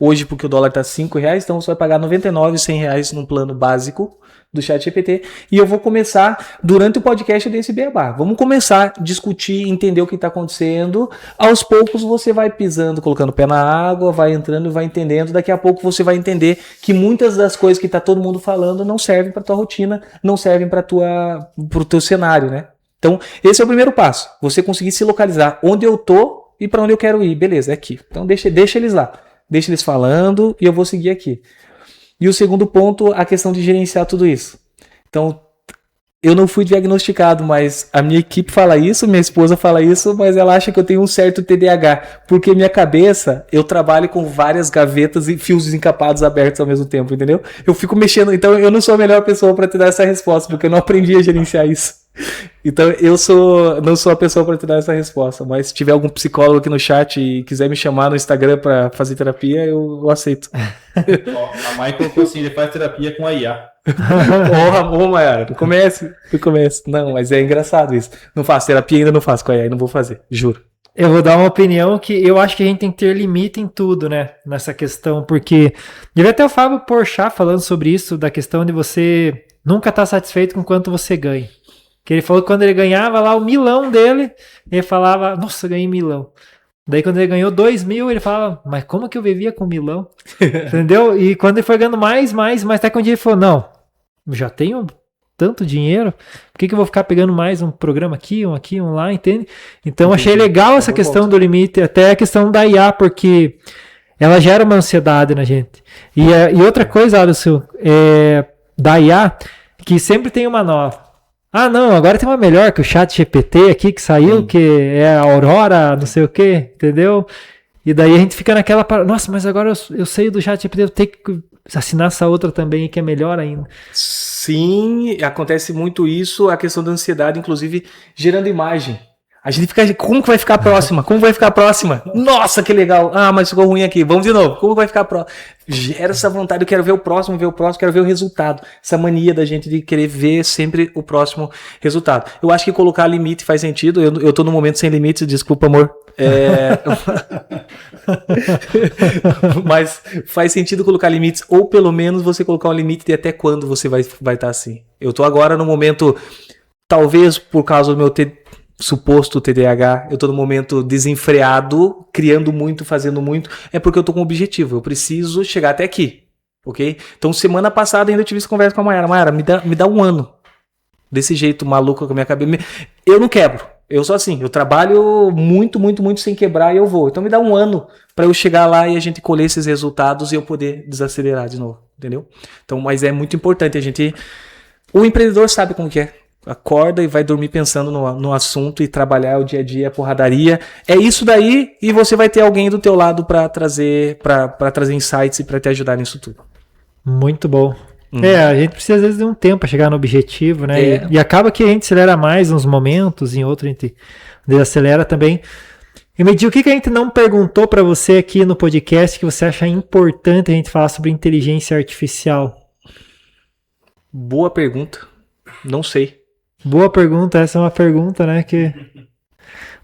Hoje, porque o dólar tá R$5, então você vai pagar R$99, R$100 num plano básico do ChatGPT. E eu vou começar, durante o podcast desse beabá, vamos começar a discutir, entender o que está acontecendo. Aos poucos você vai pisando, colocando o pé na água, vai entrando e vai entendendo. Daqui a pouco você vai entender que muitas das coisas que está todo mundo falando não servem para tua rotina, não servem para o teu cenário, né? Então, esse é o primeiro passo. Você conseguir se localizar onde eu tô e para onde eu quero ir. Beleza, é aqui. Então, deixa eles lá. Deixa eles falando e eu vou seguir aqui. E o segundo ponto, a questão de gerenciar tudo isso. Então, eu não fui diagnosticado, mas a minha equipe fala isso, minha esposa fala isso, mas ela acha que eu tenho um certo TDAH. Porque minha cabeça, eu trabalho com várias gavetas e fios desencapados abertos ao mesmo tempo, entendeu? Eu fico mexendo, então eu não sou a melhor pessoa para te dar essa resposta, porque eu não aprendi a gerenciar isso. Então eu não sou a pessoa para te dar essa resposta, mas se tiver algum psicólogo aqui no chat e quiser me chamar no Instagram para fazer terapia, eu aceito. A Mai colocou assim, ele faz terapia com a IA. Ô Mayara, tu comece. Não, mas é engraçado isso. Não faço terapia, ainda não faço com a IA, não vou fazer, juro. Eu vou dar uma opinião que eu acho que a gente tem que ter limite em tudo, né? Nessa questão, porque eu vi até o Fábio Porchat falando sobre isso, da questão de você nunca estar satisfeito com quanto você ganha. Que ele falou que quando ele ganhava lá o milão dele, ele falava, nossa, ganhei milão. Daí quando ele ganhou 2.000, ele falava, mas como que eu vivia com milão? Entendeu? E quando ele foi ganhando mais, até que um dia ele falou, não, eu já tenho tanto dinheiro, por que eu vou ficar pegando mais um programa aqui, um lá, entende? Então achei legal essa questão do limite, até a questão da IA, porque ela gera uma ansiedade na gente. E outra coisa, Alisson, da IA, que sempre tem uma nova. Ah, não, agora tem uma melhor que o ChatGPT aqui que saiu, que é a Aurora, não sei o que, entendeu? E daí a gente fica naquela... Nossa, mas agora eu sei do ChatGPT, eu tenho que assinar essa outra também que é melhor ainda. Sim, acontece muito isso, a questão da ansiedade, inclusive gerando imagem. A gente fica, como que vai ficar a próxima? Como vai ficar a próxima? Nossa, que legal. Ah, mas ficou ruim aqui. Vamos de novo. Como vai ficar a próxima? Gera essa vontade, eu quero ver o próximo, quero ver o resultado. Essa mania da gente de querer ver sempre o próximo resultado. Eu acho que colocar limite faz sentido. Eu tô no momento sem limites, desculpa, amor. Mas faz sentido colocar limites, ou pelo menos você colocar um limite de até quando você vai estar assim. Eu tô agora no momento, talvez por causa do meu suposto TDAH, eu tô no momento desenfreado, criando muito, fazendo muito, é porque eu tô com um objetivo, eu preciso chegar até aqui, ok? Então semana passada ainda eu tive essa conversa com a Mayara. Mayara, me dá um ano desse jeito maluco com a minha cabeça. Eu não quebro, eu sou assim, eu trabalho muito sem quebrar e eu vou. Então me dá um ano para eu chegar lá e a gente colher esses resultados e eu poder desacelerar de novo, entendeu? Então, mas é muito importante a gente... O empreendedor sabe como que é. acorda e vai dormir pensando no assunto e trabalhar o dia a dia, a porradaria. É isso daí e você vai ter alguém do teu lado para trazer insights e para te ajudar nisso tudo. Muito bom. A gente precisa às vezes de um tempo para chegar no objetivo, né? É. E acaba que a gente acelera mais uns momentos, em outros a gente desacelera também. E me diga o que a gente não perguntou para você aqui no podcast que você acha importante a gente falar sobre inteligência artificial? Boa pergunta. Não sei. Boa pergunta, essa é uma pergunta, né,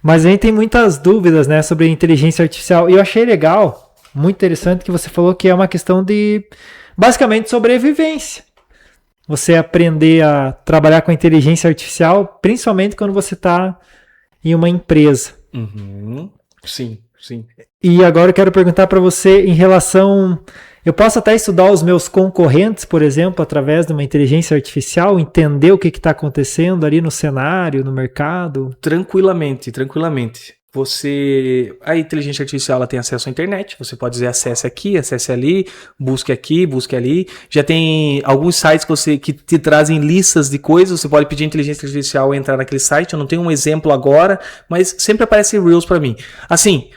mas a gente tem muitas dúvidas, né, sobre inteligência artificial, e eu achei legal, muito interessante que você falou que é uma questão de, basicamente, sobrevivência. Você aprender a trabalhar com a inteligência artificial, principalmente quando você está em uma empresa. Sim, sim. E agora eu quero perguntar para você em relação... Eu posso até estudar os meus concorrentes, por exemplo, através de uma inteligência artificial, entender o que está acontecendo ali no cenário, no mercado? Tranquilamente. A inteligência artificial ela tem acesso à internet, você pode dizer acesse aqui, acesse ali, busque aqui, busque ali. Já tem alguns sites que te trazem listas de coisas, você pode pedir a inteligência artificial entrar naquele site, eu não tenho um exemplo agora, mas sempre aparece Reels para mim. Assim...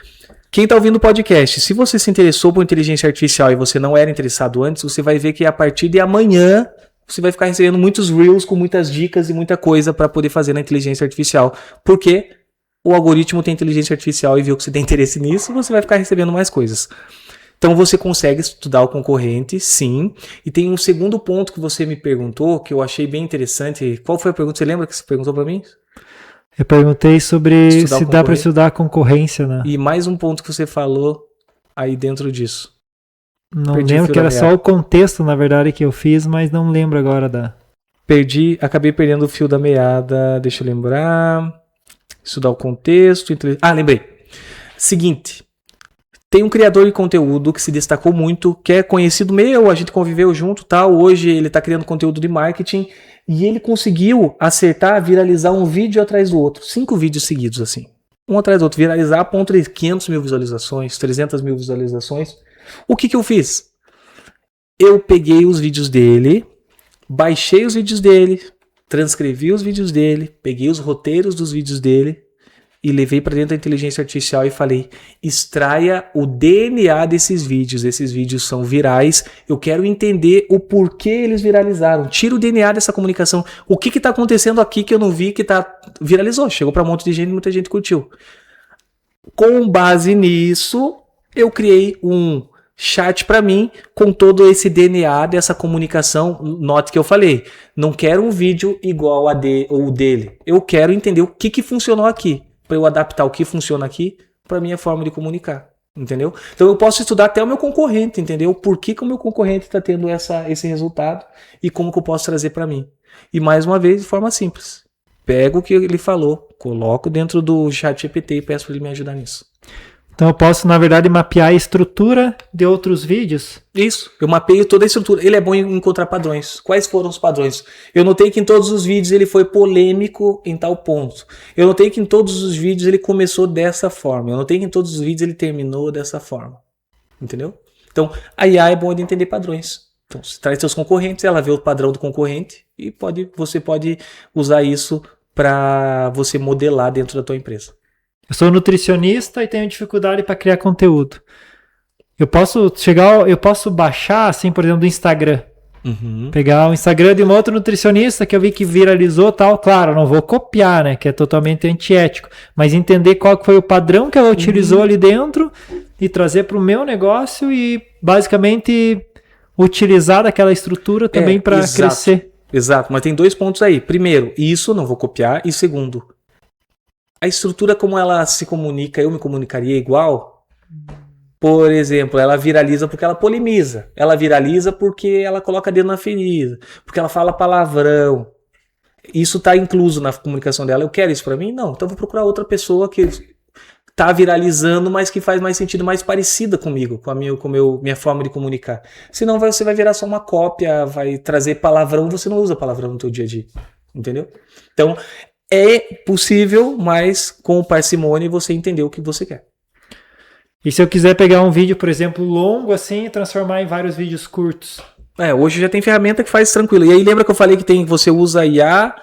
Quem está ouvindo o podcast, se você se interessou por inteligência artificial e você não era interessado antes, você vai ver que a partir de amanhã você vai ficar recebendo muitos Reels com muitas dicas e muita coisa para poder fazer na inteligência artificial. Porque o algoritmo tem inteligência artificial e viu que você tem interesse nisso, você vai ficar recebendo mais coisas. Então você consegue estudar o concorrente, sim. E tem um segundo ponto que você me perguntou, que eu achei bem interessante. Qual foi a pergunta? Você lembra que você perguntou para mim? Eu perguntei sobre se dá para estudar a concorrência, né? E mais um ponto que você falou aí dentro disso. Não lembro, que era só o contexto, na verdade, que eu fiz, mas não lembro agora da... Acabei perdendo o fio da meada, deixa eu lembrar. Estudar o contexto. Lembrei. Seguinte, tem um criador de conteúdo que se destacou muito, que é conhecido meu, a gente conviveu junto, tal. Hoje ele está criando conteúdo de marketing. E ele conseguiu acertar, viralizar um vídeo atrás do outro. 5 vídeos seguidos, assim. Um atrás do outro. Viralizar a ponto de 500 mil visualizações, 300 mil visualizações. O que eu fiz? Eu peguei os vídeos dele, baixei os vídeos dele, transcrevi os vídeos dele, peguei os roteiros dos vídeos dele e levei para dentro da inteligência artificial e falei, extraia o DNA desses vídeos. Esses vídeos são virais. Eu quero entender o porquê eles viralizaram. Tira o DNA dessa comunicação. O que está acontecendo aqui que eu não vi que viralizou? Chegou para um monte de gente, muita gente curtiu. Com base nisso, eu criei um chat para mim com todo esse DNA dessa comunicação. Note que eu falei, não quero um vídeo igual o dele. Eu quero entender o que funcionou aqui, para eu adaptar o que funciona aqui para a minha forma de comunicar, entendeu? Então eu posso estudar até o meu concorrente, entendeu? Por que o meu concorrente está tendo esse resultado e como que eu posso trazer para mim. E mais uma vez, de forma simples. Pego o que ele falou, coloco dentro do ChatGPT e peço para ele me ajudar nisso. Então eu posso, na verdade, mapear a estrutura de outros vídeos? Isso, eu mapeio toda a estrutura. Ele é bom em encontrar padrões. Quais foram os padrões? Eu notei que em todos os vídeos ele foi polêmico em tal ponto. Eu notei que em todos os vídeos ele começou dessa forma. Eu notei que em todos os vídeos ele terminou dessa forma. Entendeu? Então, a IA é boa de entender padrões. Então, você traz seus concorrentes, ela vê o padrão do concorrente e você pode usar isso para você modelar dentro da tua empresa. Eu sou nutricionista e tenho dificuldade para criar conteúdo. Eu posso baixar, assim, por exemplo, do Instagram. Pegar o Instagram de um outro nutricionista que eu vi que viralizou tal. Claro, não vou copiar, né? Que é totalmente antiético. Mas entender qual que foi o padrão que ela utilizou ali dentro e trazer para o meu negócio e basicamente utilizar daquela estrutura também para crescer. Exato, mas tem 2 pontos aí. Primeiro, isso não vou copiar. E segundo, a estrutura como ela se comunica, eu me comunicaria igual. Por exemplo, ela viraliza porque ela polemiza. Ela viraliza porque ela coloca dedo na ferida. Porque ela fala palavrão. Isso está incluso na comunicação dela. Eu quero isso para mim? Não. Então eu vou procurar outra pessoa que está viralizando, mas que faz mais sentido, mais parecida comigo, com a minha forma de comunicar. Senão você vai virar só uma cópia, vai trazer palavrão. Você não usa palavrão no teu dia a dia. Entendeu? Então, é possível, mas com parcimônia você entender o que você quer. E se eu quiser pegar um vídeo, por exemplo, longo assim e transformar em vários vídeos curtos? Hoje já tem ferramenta que faz tranquilo. E aí lembra que eu falei que você usa IA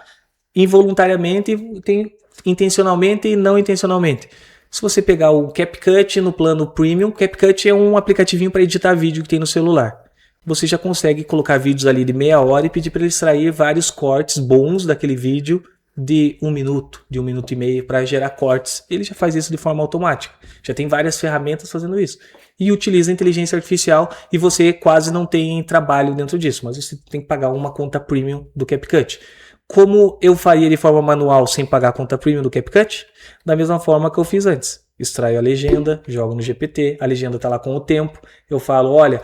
involuntariamente, tem intencionalmente e não intencionalmente. Se você pegar o CapCut no plano Premium, CapCut é um aplicativinho para editar vídeo que tem no celular. Você já consegue colocar vídeos ali de meia hora e pedir para ele extrair vários cortes bons daquele vídeo de 1 minuto, de 1 minuto e meio, para gerar cortes. Ele já faz isso de forma automática. Já tem várias ferramentas fazendo isso. E utiliza a inteligência artificial e você quase não tem trabalho dentro disso, mas você tem que pagar uma conta Premium do CapCut. Como eu faria de forma manual sem pagar a conta Premium do CapCut? Da mesma forma que eu fiz antes. Extraio a legenda, jogo no GPT, a legenda está lá com o tempo. Eu falo, olha,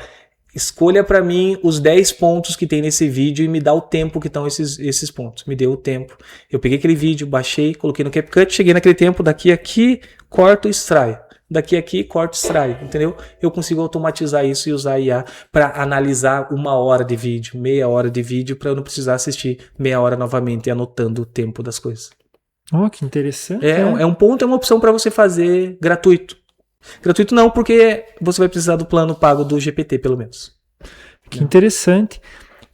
escolha para mim os 10 pontos que tem nesse vídeo e me dá o tempo que estão esses pontos. Me deu o tempo. Eu peguei aquele vídeo, baixei, coloquei no CapCut, cheguei naquele tempo, daqui a aqui, corto e extraio. Daqui a aqui, corto e extraio, entendeu? Eu consigo automatizar isso e usar a IA para analisar 1 hora de vídeo, meia hora de vídeo, para eu não precisar assistir meia hora novamente, anotando o tempo das coisas. Oh, que interessante. É um ponto, é uma opção para você fazer gratuito. Gratuito não, porque você vai precisar do plano pago do GPT, pelo menos. Que interessante.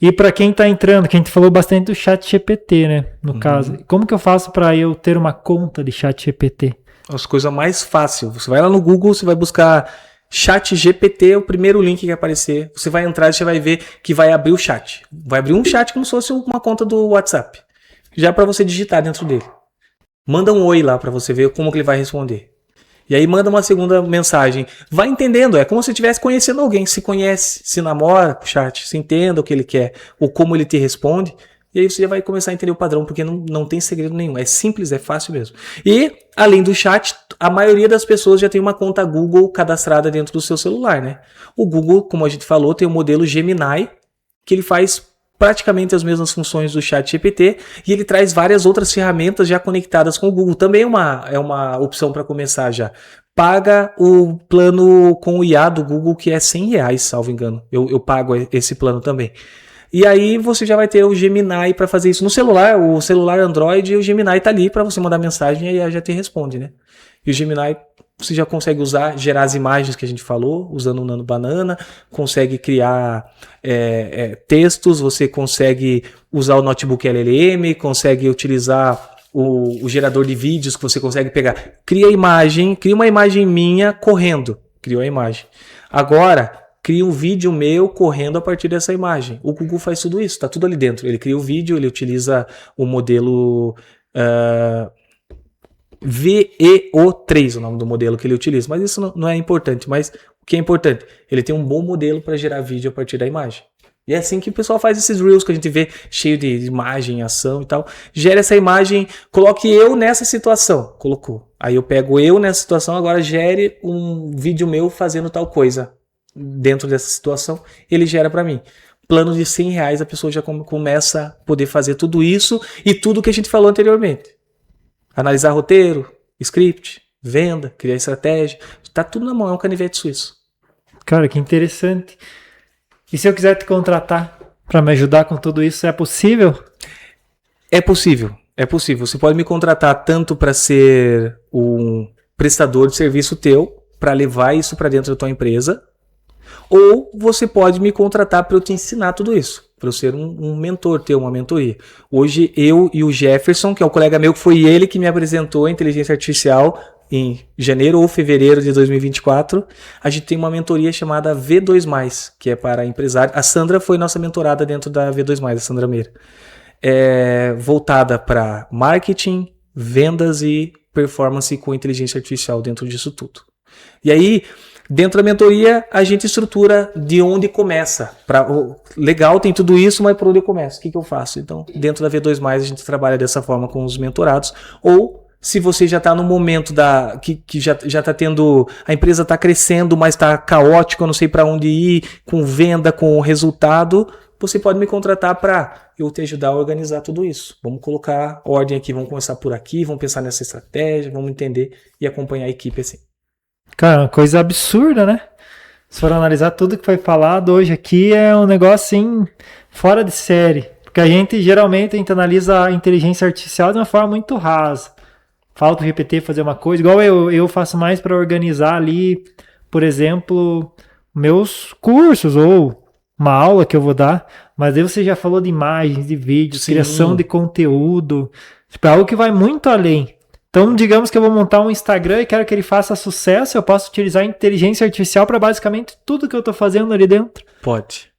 E para quem está entrando, que a gente falou bastante do ChatGPT, né? No caso, como que eu faço para eu ter uma conta de ChatGPT? As coisas mais fáceil. Você vai lá no Google, você vai buscar ChatGPT, é o primeiro link que vai aparecer. Você vai entrar e você vai ver que vai abrir o chat. Vai abrir um chat como se fosse uma conta do WhatsApp. Já para você digitar dentro dele. Manda um oi lá para você ver como que ele vai responder. E aí manda uma segunda mensagem. Vai entendendo, é como se estivesse conhecendo alguém. Se conhece, se namora com o chat, se entenda o que ele quer, ou como ele te responde. E aí você já vai começar a entender o padrão, porque não tem segredo nenhum. É simples, é fácil mesmo. E, além do chat, a maioria das pessoas já tem uma conta Google cadastrada dentro do seu celular, né? O Google, como a gente falou, tem o modelo Gemini, que ele faz praticamente as mesmas funções do ChatGPT, e ele traz várias outras ferramentas já conectadas com o Google. Também é uma opção para começar já. Paga o plano com o IA do Google, que é R$100, salvo engano. Eu pago esse plano também. E aí você já vai ter o Gemini para fazer isso no celular, o celular Android, e o Gemini tá ali para você mandar mensagem e aí já te responde, né? E o Gemini você já consegue usar, gerar as imagens que a gente falou, usando o Nano Banana, consegue criar textos, você consegue usar o notebook LLM, consegue utilizar o gerador de vídeos que você consegue pegar. Cria uma imagem minha correndo, criou a imagem. Agora, cria um vídeo meu correndo a partir dessa imagem. O Google faz tudo isso, está tudo ali dentro. Ele cria o vídeo, ele utiliza o modelo VEO3, o nome do modelo que ele utiliza. Mas isso não é importante. Mas o que é importante? Ele tem um bom modelo para gerar vídeo a partir da imagem. E é assim que o pessoal faz esses Reels que a gente vê cheio de imagem, ação e tal. Gera essa imagem, coloque eu nessa situação. Colocou. Aí eu pego eu nessa situação, agora gere um vídeo meu fazendo tal coisa. Dentro dessa situação, ele gera para mim. Plano de R$100, a pessoa já começa a poder fazer tudo isso e tudo que a gente falou anteriormente. Analisar roteiro, script, venda, criar estratégia. Tá tudo na mão, é um canivete suíço. Cara, que interessante. E se eu quiser te contratar para me ajudar com tudo isso, é possível? É possível, é possível. Você pode me contratar tanto para ser um prestador de serviço teu, para levar isso para dentro da tua empresa, ou você pode me contratar para eu te ensinar tudo isso, para eu ser um mentor, ter uma mentoria. Hoje eu e o Jefferson, que é o colega meu, que foi ele que me apresentou a inteligência artificial em janeiro ou fevereiro de 2024, a gente tem uma mentoria chamada V2+, que é para empresário. A Sandra foi nossa mentorada dentro da V2+, a Sandra Meira. É voltada para marketing, vendas e performance com inteligência artificial dentro disso tudo. E aí, dentro da mentoria, a gente estrutura de onde começa. Legal, tem tudo isso, mas por onde eu começo? O que eu faço? Então, dentro da V2+, a gente trabalha dessa forma com os mentorados. Ou, se você já está no momento que já está tendo... A empresa está crescendo, mas está caótico, eu não sei para onde ir, com venda, com resultado, você pode me contratar para eu te ajudar a organizar tudo isso. Vamos colocar ordem aqui, vamos começar por aqui, vamos pensar nessa estratégia, vamos entender e acompanhar a equipe assim. Cara, uma coisa absurda, né? Se for analisar tudo que foi falado hoje aqui, é um negócio assim, fora de série. Porque a gente geralmente analisa a inteligência artificial de uma forma muito rasa. Fala para o GPT fazer uma coisa, igual eu faço mais para organizar ali, por exemplo, meus cursos ou uma aula que eu vou dar, mas aí você já falou de imagens, de vídeos, Sim. criação de conteúdo, tipo, é algo que vai muito além. Então, digamos que eu vou montar um Instagram e quero que ele faça sucesso, eu posso utilizar a inteligência artificial para basicamente tudo que eu estou fazendo ali dentro. Pode.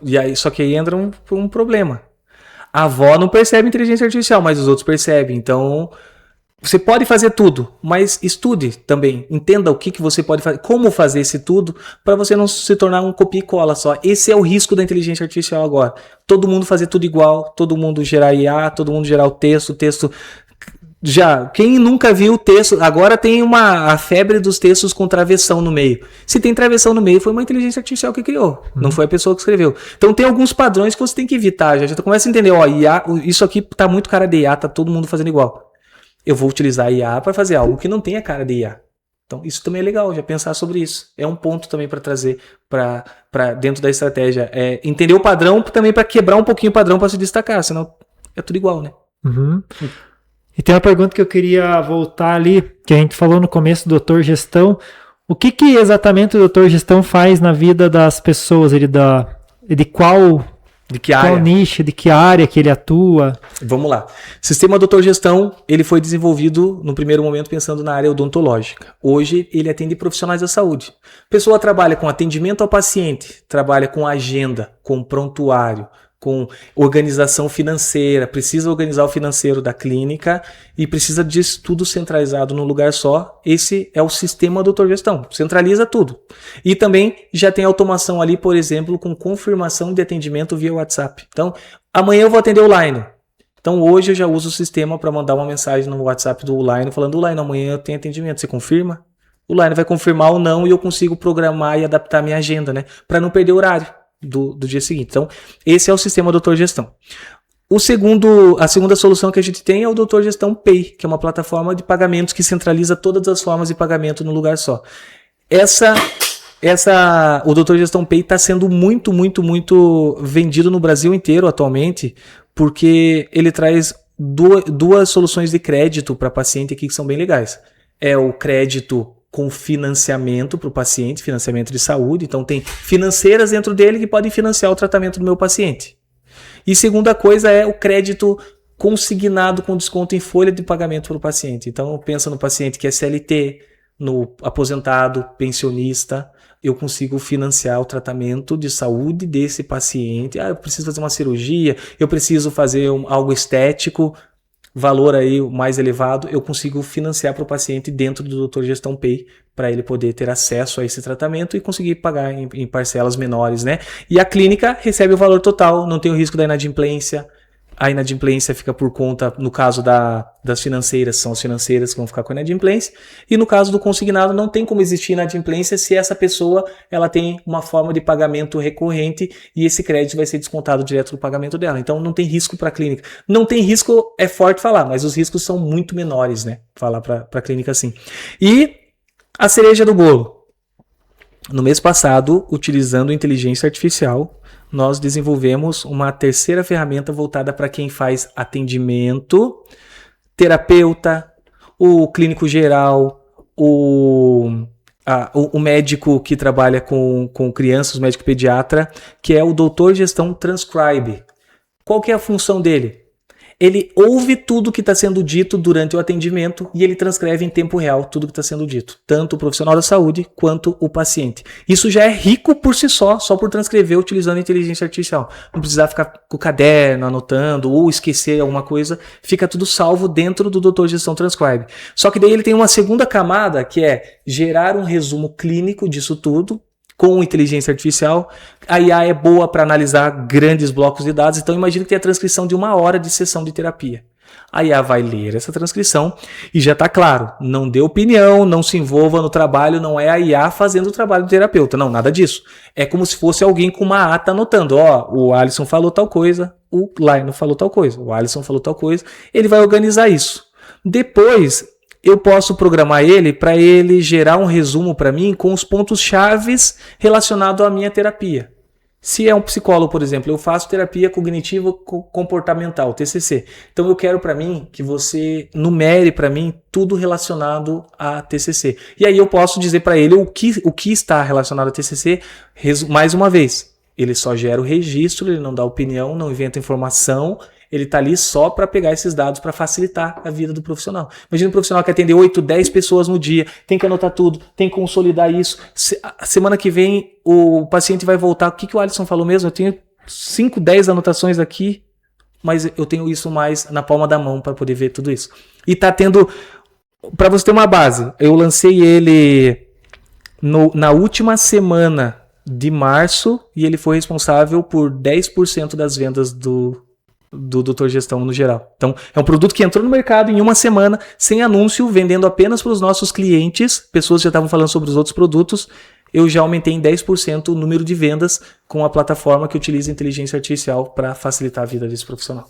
E aí, só que aí entra um problema. A avó não percebe inteligência artificial, mas os outros percebem. Então, você pode fazer tudo, mas estude também. Entenda o que você pode fazer, como fazer esse tudo, para você não se tornar um copia e cola só. Esse é o risco da inteligência artificial agora. Todo mundo fazer tudo igual, todo mundo gerar IA, todo mundo gerar o texto. Já, quem nunca viu o texto, agora tem a febre dos textos com travessão no meio. Se tem travessão no meio, foi uma inteligência artificial que criou, não foi a pessoa que escreveu. Então tem alguns padrões que você tem que evitar, já começa a entender, ó, IA, isso aqui tá muito cara de IA, tá todo mundo fazendo igual. Eu vou utilizar a IA para fazer algo que não tenha cara de IA. Então isso também é legal, já pensar sobre isso. É um ponto também para trazer para dentro da estratégia. É entender o padrão também para quebrar um pouquinho o padrão para se destacar, senão é tudo igual, né? Uhum. E tem uma pergunta que eu queria voltar ali, que a gente falou no começo do Doutor Gestão. O que exatamente o Doutor Gestão faz na vida das pessoas? De qual nicho, de que área que ele atua? Vamos lá. Sistema Doutor Gestão, ele foi desenvolvido no primeiro momento pensando na área odontológica. Hoje ele atende profissionais da saúde. A pessoa trabalha com atendimento ao paciente, trabalha com agenda, com prontuário, com organização financeira, precisa organizar o financeiro da clínica e precisa disso tudo centralizado num lugar só. Esse é o sistema Doutor Gestão, centraliza tudo. E também já tem automação ali, por exemplo, com confirmação de atendimento via WhatsApp. Então, amanhã eu vou atender online. Então, hoje eu já uso o sistema para mandar uma mensagem no WhatsApp do Line, falando, Line, amanhã eu tenho atendimento, você confirma? O Line vai confirmar ou não e eu consigo programar e adaptar a minha agenda, né? Para não perder o horário do dia seguinte. Então, esse é o sistema Doutor Gestão. A segunda solução que a gente tem é o Doutor Gestão Pay, que é uma plataforma de pagamentos que centraliza todas as formas de pagamento num lugar só. O Doutor Gestão Pay está sendo muito, muito, muito vendido no Brasil inteiro atualmente, porque ele traz duas soluções de crédito para paciente aqui que são bem legais. É o crédito com financiamento para o paciente, financiamento de saúde. Então tem financeiras dentro dele que podem financiar o tratamento do meu paciente. E segunda coisa é o crédito consignado com desconto em folha de pagamento para o paciente. Então pensa no paciente que é CLT, no aposentado, pensionista, eu consigo financiar o tratamento de saúde desse paciente. Eu preciso fazer uma cirurgia, eu preciso fazer algo estético, valor aí mais elevado, eu consigo financiar para o paciente dentro do Doutor Gestão Pay para ele poder ter acesso a esse tratamento e conseguir pagar em parcelas menores, né? E a clínica recebe o valor total, não tem o risco da inadimplência. A inadimplência fica por conta, no caso das financeiras, são as financeiras que vão ficar com a inadimplência, e no caso do consignado não tem como existir inadimplência se essa pessoa ela tem uma forma de pagamento recorrente e esse crédito vai ser descontado direto do pagamento dela. Então não tem risco para a clínica. Não tem risco, é forte falar, mas os riscos são muito menores, né? Falar para a clínica assim. E a cereja do bolo. No mês passado, utilizando inteligência artificial, nós desenvolvemos uma terceira ferramenta voltada para quem faz atendimento, terapeuta, o clínico geral, o médico que trabalha com crianças, o médico pediatra, que é o Doutor Gestão Transcribe. Qual que é a função dele? Ele ouve tudo que está sendo dito durante o atendimento e ele transcreve em tempo real tudo que está sendo dito, tanto o profissional da saúde quanto o paciente. Isso já é rico por si só por transcrever utilizando a inteligência artificial. Não precisar ficar com o caderno anotando ou esquecer alguma coisa, fica tudo salvo dentro do Doutor Gestão Transcribe. Só que daí ele tem uma segunda camada que é gerar um resumo clínico disso tudo, com inteligência artificial. A IA é boa para analisar grandes blocos de dados, então imagina que tem a transcrição de 1 hora de sessão de terapia. A IA vai ler essa transcrição e já está claro, não dê opinião, não se envolva no trabalho, não é a IA fazendo o trabalho do terapeuta, não, nada disso. É como se fosse alguém com uma ata anotando, o Alisson falou tal coisa, o Lionel falou tal coisa, o Alisson falou tal coisa, ele vai organizar isso. Depois, eu posso programar ele para ele gerar um resumo para mim com os pontos chaves relacionados à minha terapia. Se é um psicólogo, por exemplo, eu faço terapia cognitivo-comportamental, TCC. Então eu quero para mim que você numere para mim tudo relacionado a TCC. E aí eu posso dizer para ele o que está relacionado a TCC mais uma vez. ele só gera o registro, ele não dá opinião, não inventa informação, ele está ali só para pegar esses dados para facilitar a vida do profissional. Imagina um profissional que atende 8, 10 pessoas no dia, tem que anotar tudo, tem que consolidar isso. Semana que vem o paciente vai voltar. O que o Alisson falou mesmo? Eu tenho 5, 10 anotações aqui, mas eu tenho isso mais na palma da mão para poder ver tudo isso. E está tendo, para você ter uma base, eu lancei ele na última semana de março e ele foi responsável por 10% das vendas do Doutor Gestão no geral. Então, é um produto que entrou no mercado em uma semana, sem anúncio, vendendo apenas para os nossos clientes. Pessoas já estavam falando sobre os outros produtos. Eu já aumentei em 10% o número de vendas com a plataforma que utiliza inteligência artificial para facilitar a vida desse profissional.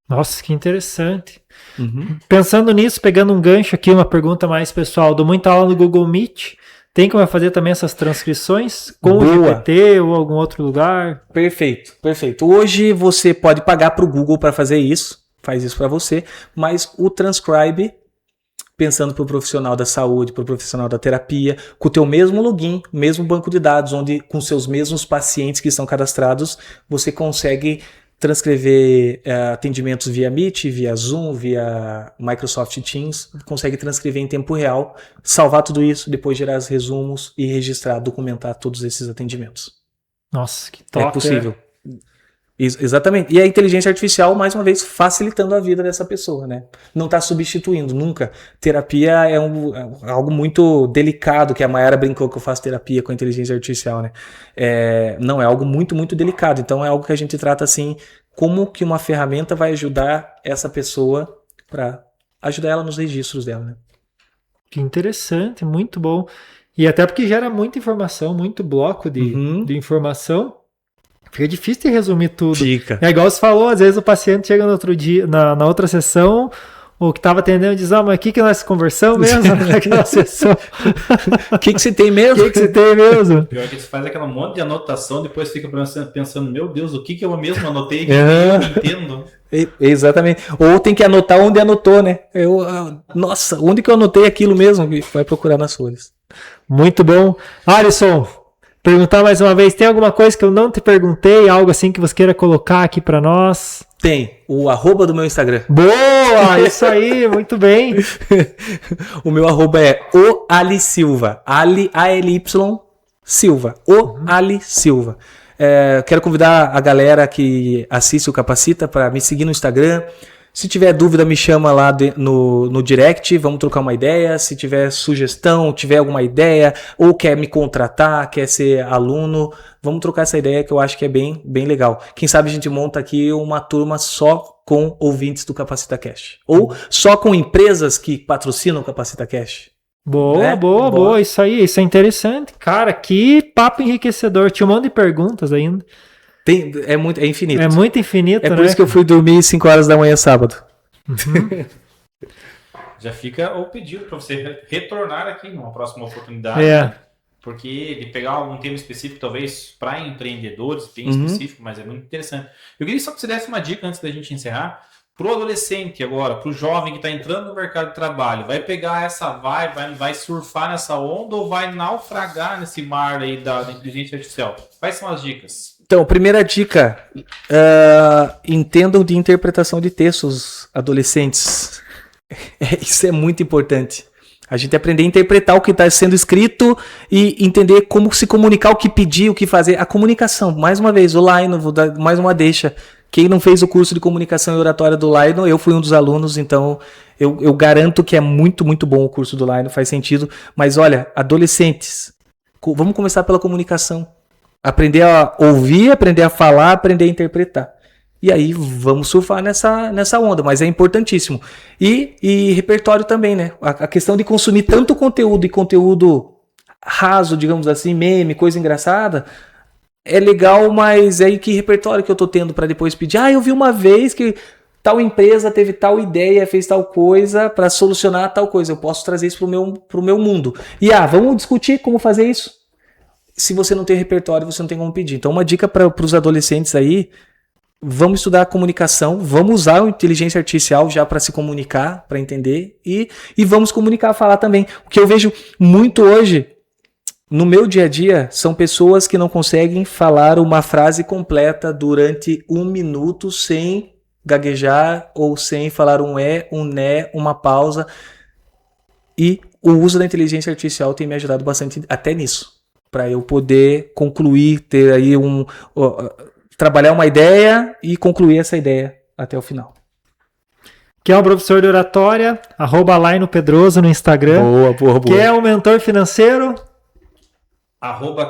Nossa, que interessante. Pensando nisso, pegando um gancho aqui, uma pergunta mais pessoal. Dou muita aula no Google Meet. Tem como fazer também essas transcrições com o GPT ou algum outro lugar? Perfeito, perfeito. Hoje você pode pagar para o Google para fazer isso, faz isso para você, mas o Transcribe, pensando para o profissional da saúde, para o profissional da terapia, com o teu mesmo login, mesmo banco de dados, onde com seus mesmos pacientes que estão cadastrados, você consegue transcrever atendimentos via Meet, via Zoom, via Microsoft Teams, consegue transcrever em tempo real, salvar tudo isso, depois gerar os resumos e registrar, documentar todos esses atendimentos. Nossa, que top. É possível. Exatamente. E a inteligência artificial, mais uma vez, facilitando a vida dessa pessoa, né? Não está substituindo, nunca. Terapia é algo muito delicado, que a Mayara brincou que eu faço terapia com a inteligência artificial, né? Não, é algo muito, muito delicado. Então é algo que a gente trata assim, como que uma ferramenta vai ajudar essa pessoa para ajudar ela nos registros dela, né? Que interessante, muito bom. E até porque gera muita informação, muito bloco de informação. Fica difícil de resumir tudo. Fica. É igual você falou, às vezes o paciente chega no outro dia, na outra sessão, o que estava atendendo diz, mas o que nós conversamos mesmo naquela sessão? O que você tem mesmo? O que você tem mesmo? Pior que você faz aquela monte de anotação, depois fica pensando, meu Deus, o que eu mesmo anotei que eu não entendo? Exatamente. Ou tem que anotar onde anotou, né? Nossa, onde que eu anotei aquilo mesmo? Vai procurar nas folhas. Muito bom. Alisson, perguntar mais uma vez, tem alguma coisa que eu não te perguntei, algo assim que você queira colocar aqui para nós? Tem, o @ do meu Instagram. Boa, isso aí, muito bem. O meu @ é o Ali Silva, Ali, A-L-Y, Silva, o Ali Silva. Quero convidar a galera que assiste o Capacita para me seguir no Instagram. Se tiver dúvida, me chama lá no direct, vamos trocar uma ideia. Se tiver sugestão, tiver alguma ideia, ou quer me contratar, quer ser aluno, vamos trocar essa ideia que eu acho que é bem, bem legal. Quem sabe a gente monta aqui uma turma só com ouvintes do Capacita Cash. Ou só com empresas que patrocinam o Capacita Cash. Boa, boa, isso aí, isso é interessante. Cara, que papo enriquecedor. Tinha um monte de perguntas ainda. É infinito. É muito infinito, né? É por isso que eu fui dormir 5 horas da manhã sábado. Já fica o pedido para você retornar aqui numa próxima oportunidade. Porque de pegar algum tema específico, talvez para empreendedores, bem específico, mas é muito interessante. Eu queria só que você desse uma dica antes da gente encerrar. Para o adolescente agora, para o jovem que está entrando no mercado de trabalho, vai pegar essa vai surfar nessa onda ou vai naufragar nesse mar aí da inteligência artificial? Quais são as dicas? Então, primeira dica, entendam de interpretação de textos, adolescentes. Isso é muito importante. A gente aprender a interpretar o que está sendo escrito e entender como se comunicar, o que pedir, o que fazer. A comunicação, mais uma vez, o Lino, vou dar mais uma deixa. Quem não fez o curso de comunicação e oratória do Lino, eu fui um dos alunos, então eu garanto que é muito, muito bom o curso do Lino, faz sentido. Mas olha, adolescentes, vamos começar pela comunicação. Aprender a ouvir, aprender a falar, aprender a interpretar. E aí vamos surfar nessa onda, mas é importantíssimo. E repertório também, né? A questão de consumir tanto conteúdo e conteúdo raso, digamos assim, meme, coisa engraçada, é legal, mas aí que repertório que eu tô tendo para depois pedir? Eu vi uma vez que tal empresa teve tal ideia, fez tal coisa para solucionar tal coisa. Eu posso trazer isso pro meu mundo. E vamos discutir como fazer isso? Se você não tem repertório, você não tem como pedir. Então, uma dica para os adolescentes aí, vamos estudar a comunicação, vamos usar a inteligência artificial já para se comunicar, para entender, e vamos comunicar, falar também. O que eu vejo muito hoje No meu dia a dia, são pessoas que não conseguem falar uma frase completa durante 1 minuto sem gaguejar ou sem falar um um né, uma pausa. E o uso da inteligência artificial tem me ajudado bastante até nisso, para eu poder concluir, ter aí trabalhar uma ideia e concluir essa ideia até o final. Que é um professor de oratória, @Laino Pedroso no Instagram. Boa. Que é um mentor financeiro.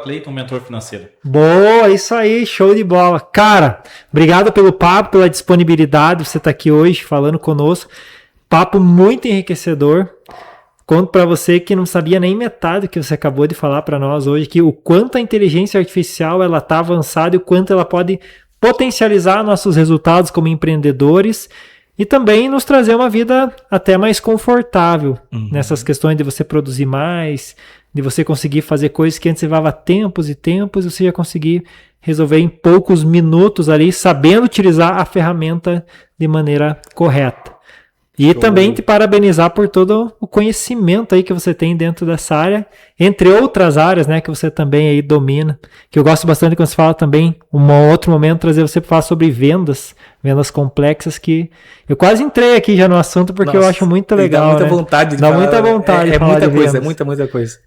@Cleiton Mentor Financeiro. Boa, isso aí, show de bola. Cara, obrigado pelo papo, pela disponibilidade, você tá aqui hoje falando conosco. Papo muito enriquecedor. Conto para você que não sabia nem metade do que você acabou de falar para nós hoje, que o quanto a inteligência artificial ela tá avançada e o quanto ela pode potencializar nossos resultados como empreendedores e também nos trazer uma vida até mais confortável nessas questões de você produzir mais, de você conseguir fazer coisas que antes levava tempos e tempos, você já conseguir resolver em poucos minutos ali, sabendo utilizar a ferramenta de maneira correta. E também te parabenizar por todo o conhecimento aí que você tem dentro dessa área, entre outras áreas, né, que você também aí domina, que eu gosto bastante quando você fala também, um outro momento, trazer você para falar sobre vendas complexas, que eu quase entrei aqui já no assunto, porque eu acho muito legal, dá muita vontade de dá falar, muita vontade de falar muita de coisa, vendas. muita coisa.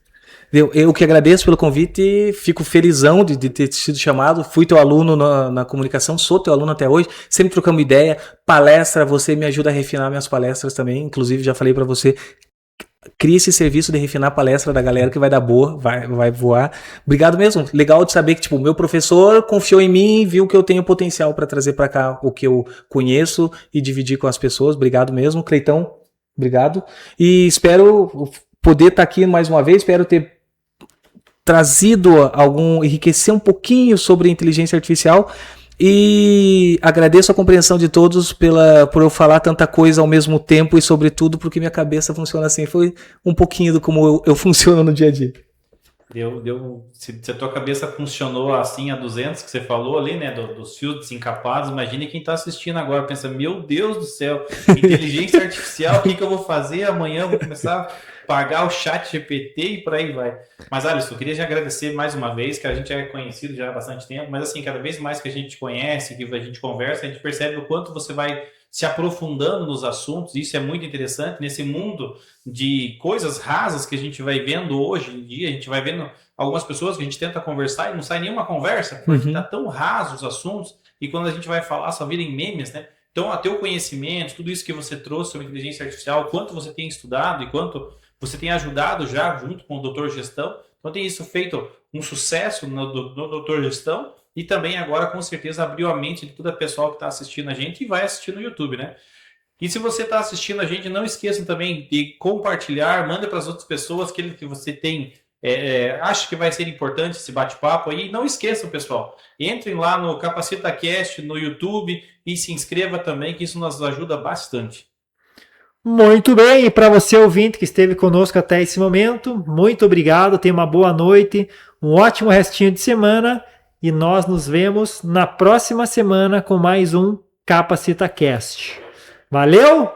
Eu que agradeço pelo convite, fico felizão de ter sido chamado, fui teu aluno na comunicação, sou teu aluno até hoje, sempre trocamos ideia, palestra, você me ajuda a refinar minhas palestras também, inclusive já falei para você, cria esse serviço de refinar a palestra da galera que vai dar boa, vai voar. Obrigado mesmo, legal de saber que tipo, meu professor confiou em mim, viu que eu tenho potencial para trazer para cá o que eu conheço e dividir com as pessoas, obrigado mesmo, Cleitão, obrigado, e espero poder estar aqui mais uma vez, espero ter trazido enriquecer um pouquinho sobre inteligência artificial e agradeço a compreensão de todos por eu falar tanta coisa ao mesmo tempo e sobretudo porque minha cabeça funciona assim, foi um pouquinho do como eu funciono no dia a dia. Se a tua cabeça funcionou assim a 200 que você falou ali, né, dos fios desencapados, imagine quem está assistindo agora, pensa, meu Deus do céu, inteligência artificial, o que eu vou fazer amanhã, eu vou começar a pagar o chat GPT e por aí vai. Mas Alisson, eu queria te agradecer mais uma vez, que a gente é conhecido já há bastante tempo, mas assim, cada vez mais que a gente te conhece, que a gente conversa, a gente percebe o quanto você vai se aprofundando nos assuntos, isso é muito interessante, nesse mundo de coisas rasas que a gente vai vendo hoje em dia, a gente vai vendo algumas pessoas que a gente tenta conversar e não sai nenhuma conversa, porque tá tão raso os assuntos, e quando a gente vai falar só vira em memes, né? Então, até o conhecimento, tudo isso que você trouxe sobre inteligência artificial, quanto você tem estudado e quanto você tem ajudado já junto com o Doutor Gestão, então tem isso feito um sucesso no Doutor Gestão, e também agora, com certeza, abriu a mente de todo o pessoal que está assistindo a gente e vai assistir no YouTube, né? E se você está assistindo a gente, não esqueçam também de compartilhar, manda para as outras pessoas aquele que você tem, acha que vai ser importante esse bate-papo aí. E não esqueçam, pessoal, entrem lá no CapacitaCast, no YouTube e se inscreva também, que isso nos ajuda bastante. Muito bem, e para você ouvinte que esteve conosco até esse momento, muito obrigado, tenha uma boa noite, um ótimo restinho de semana. E nós nos vemos na próxima semana com mais um CapacitaCast. Valeu?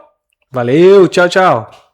Valeu, tchau, tchau.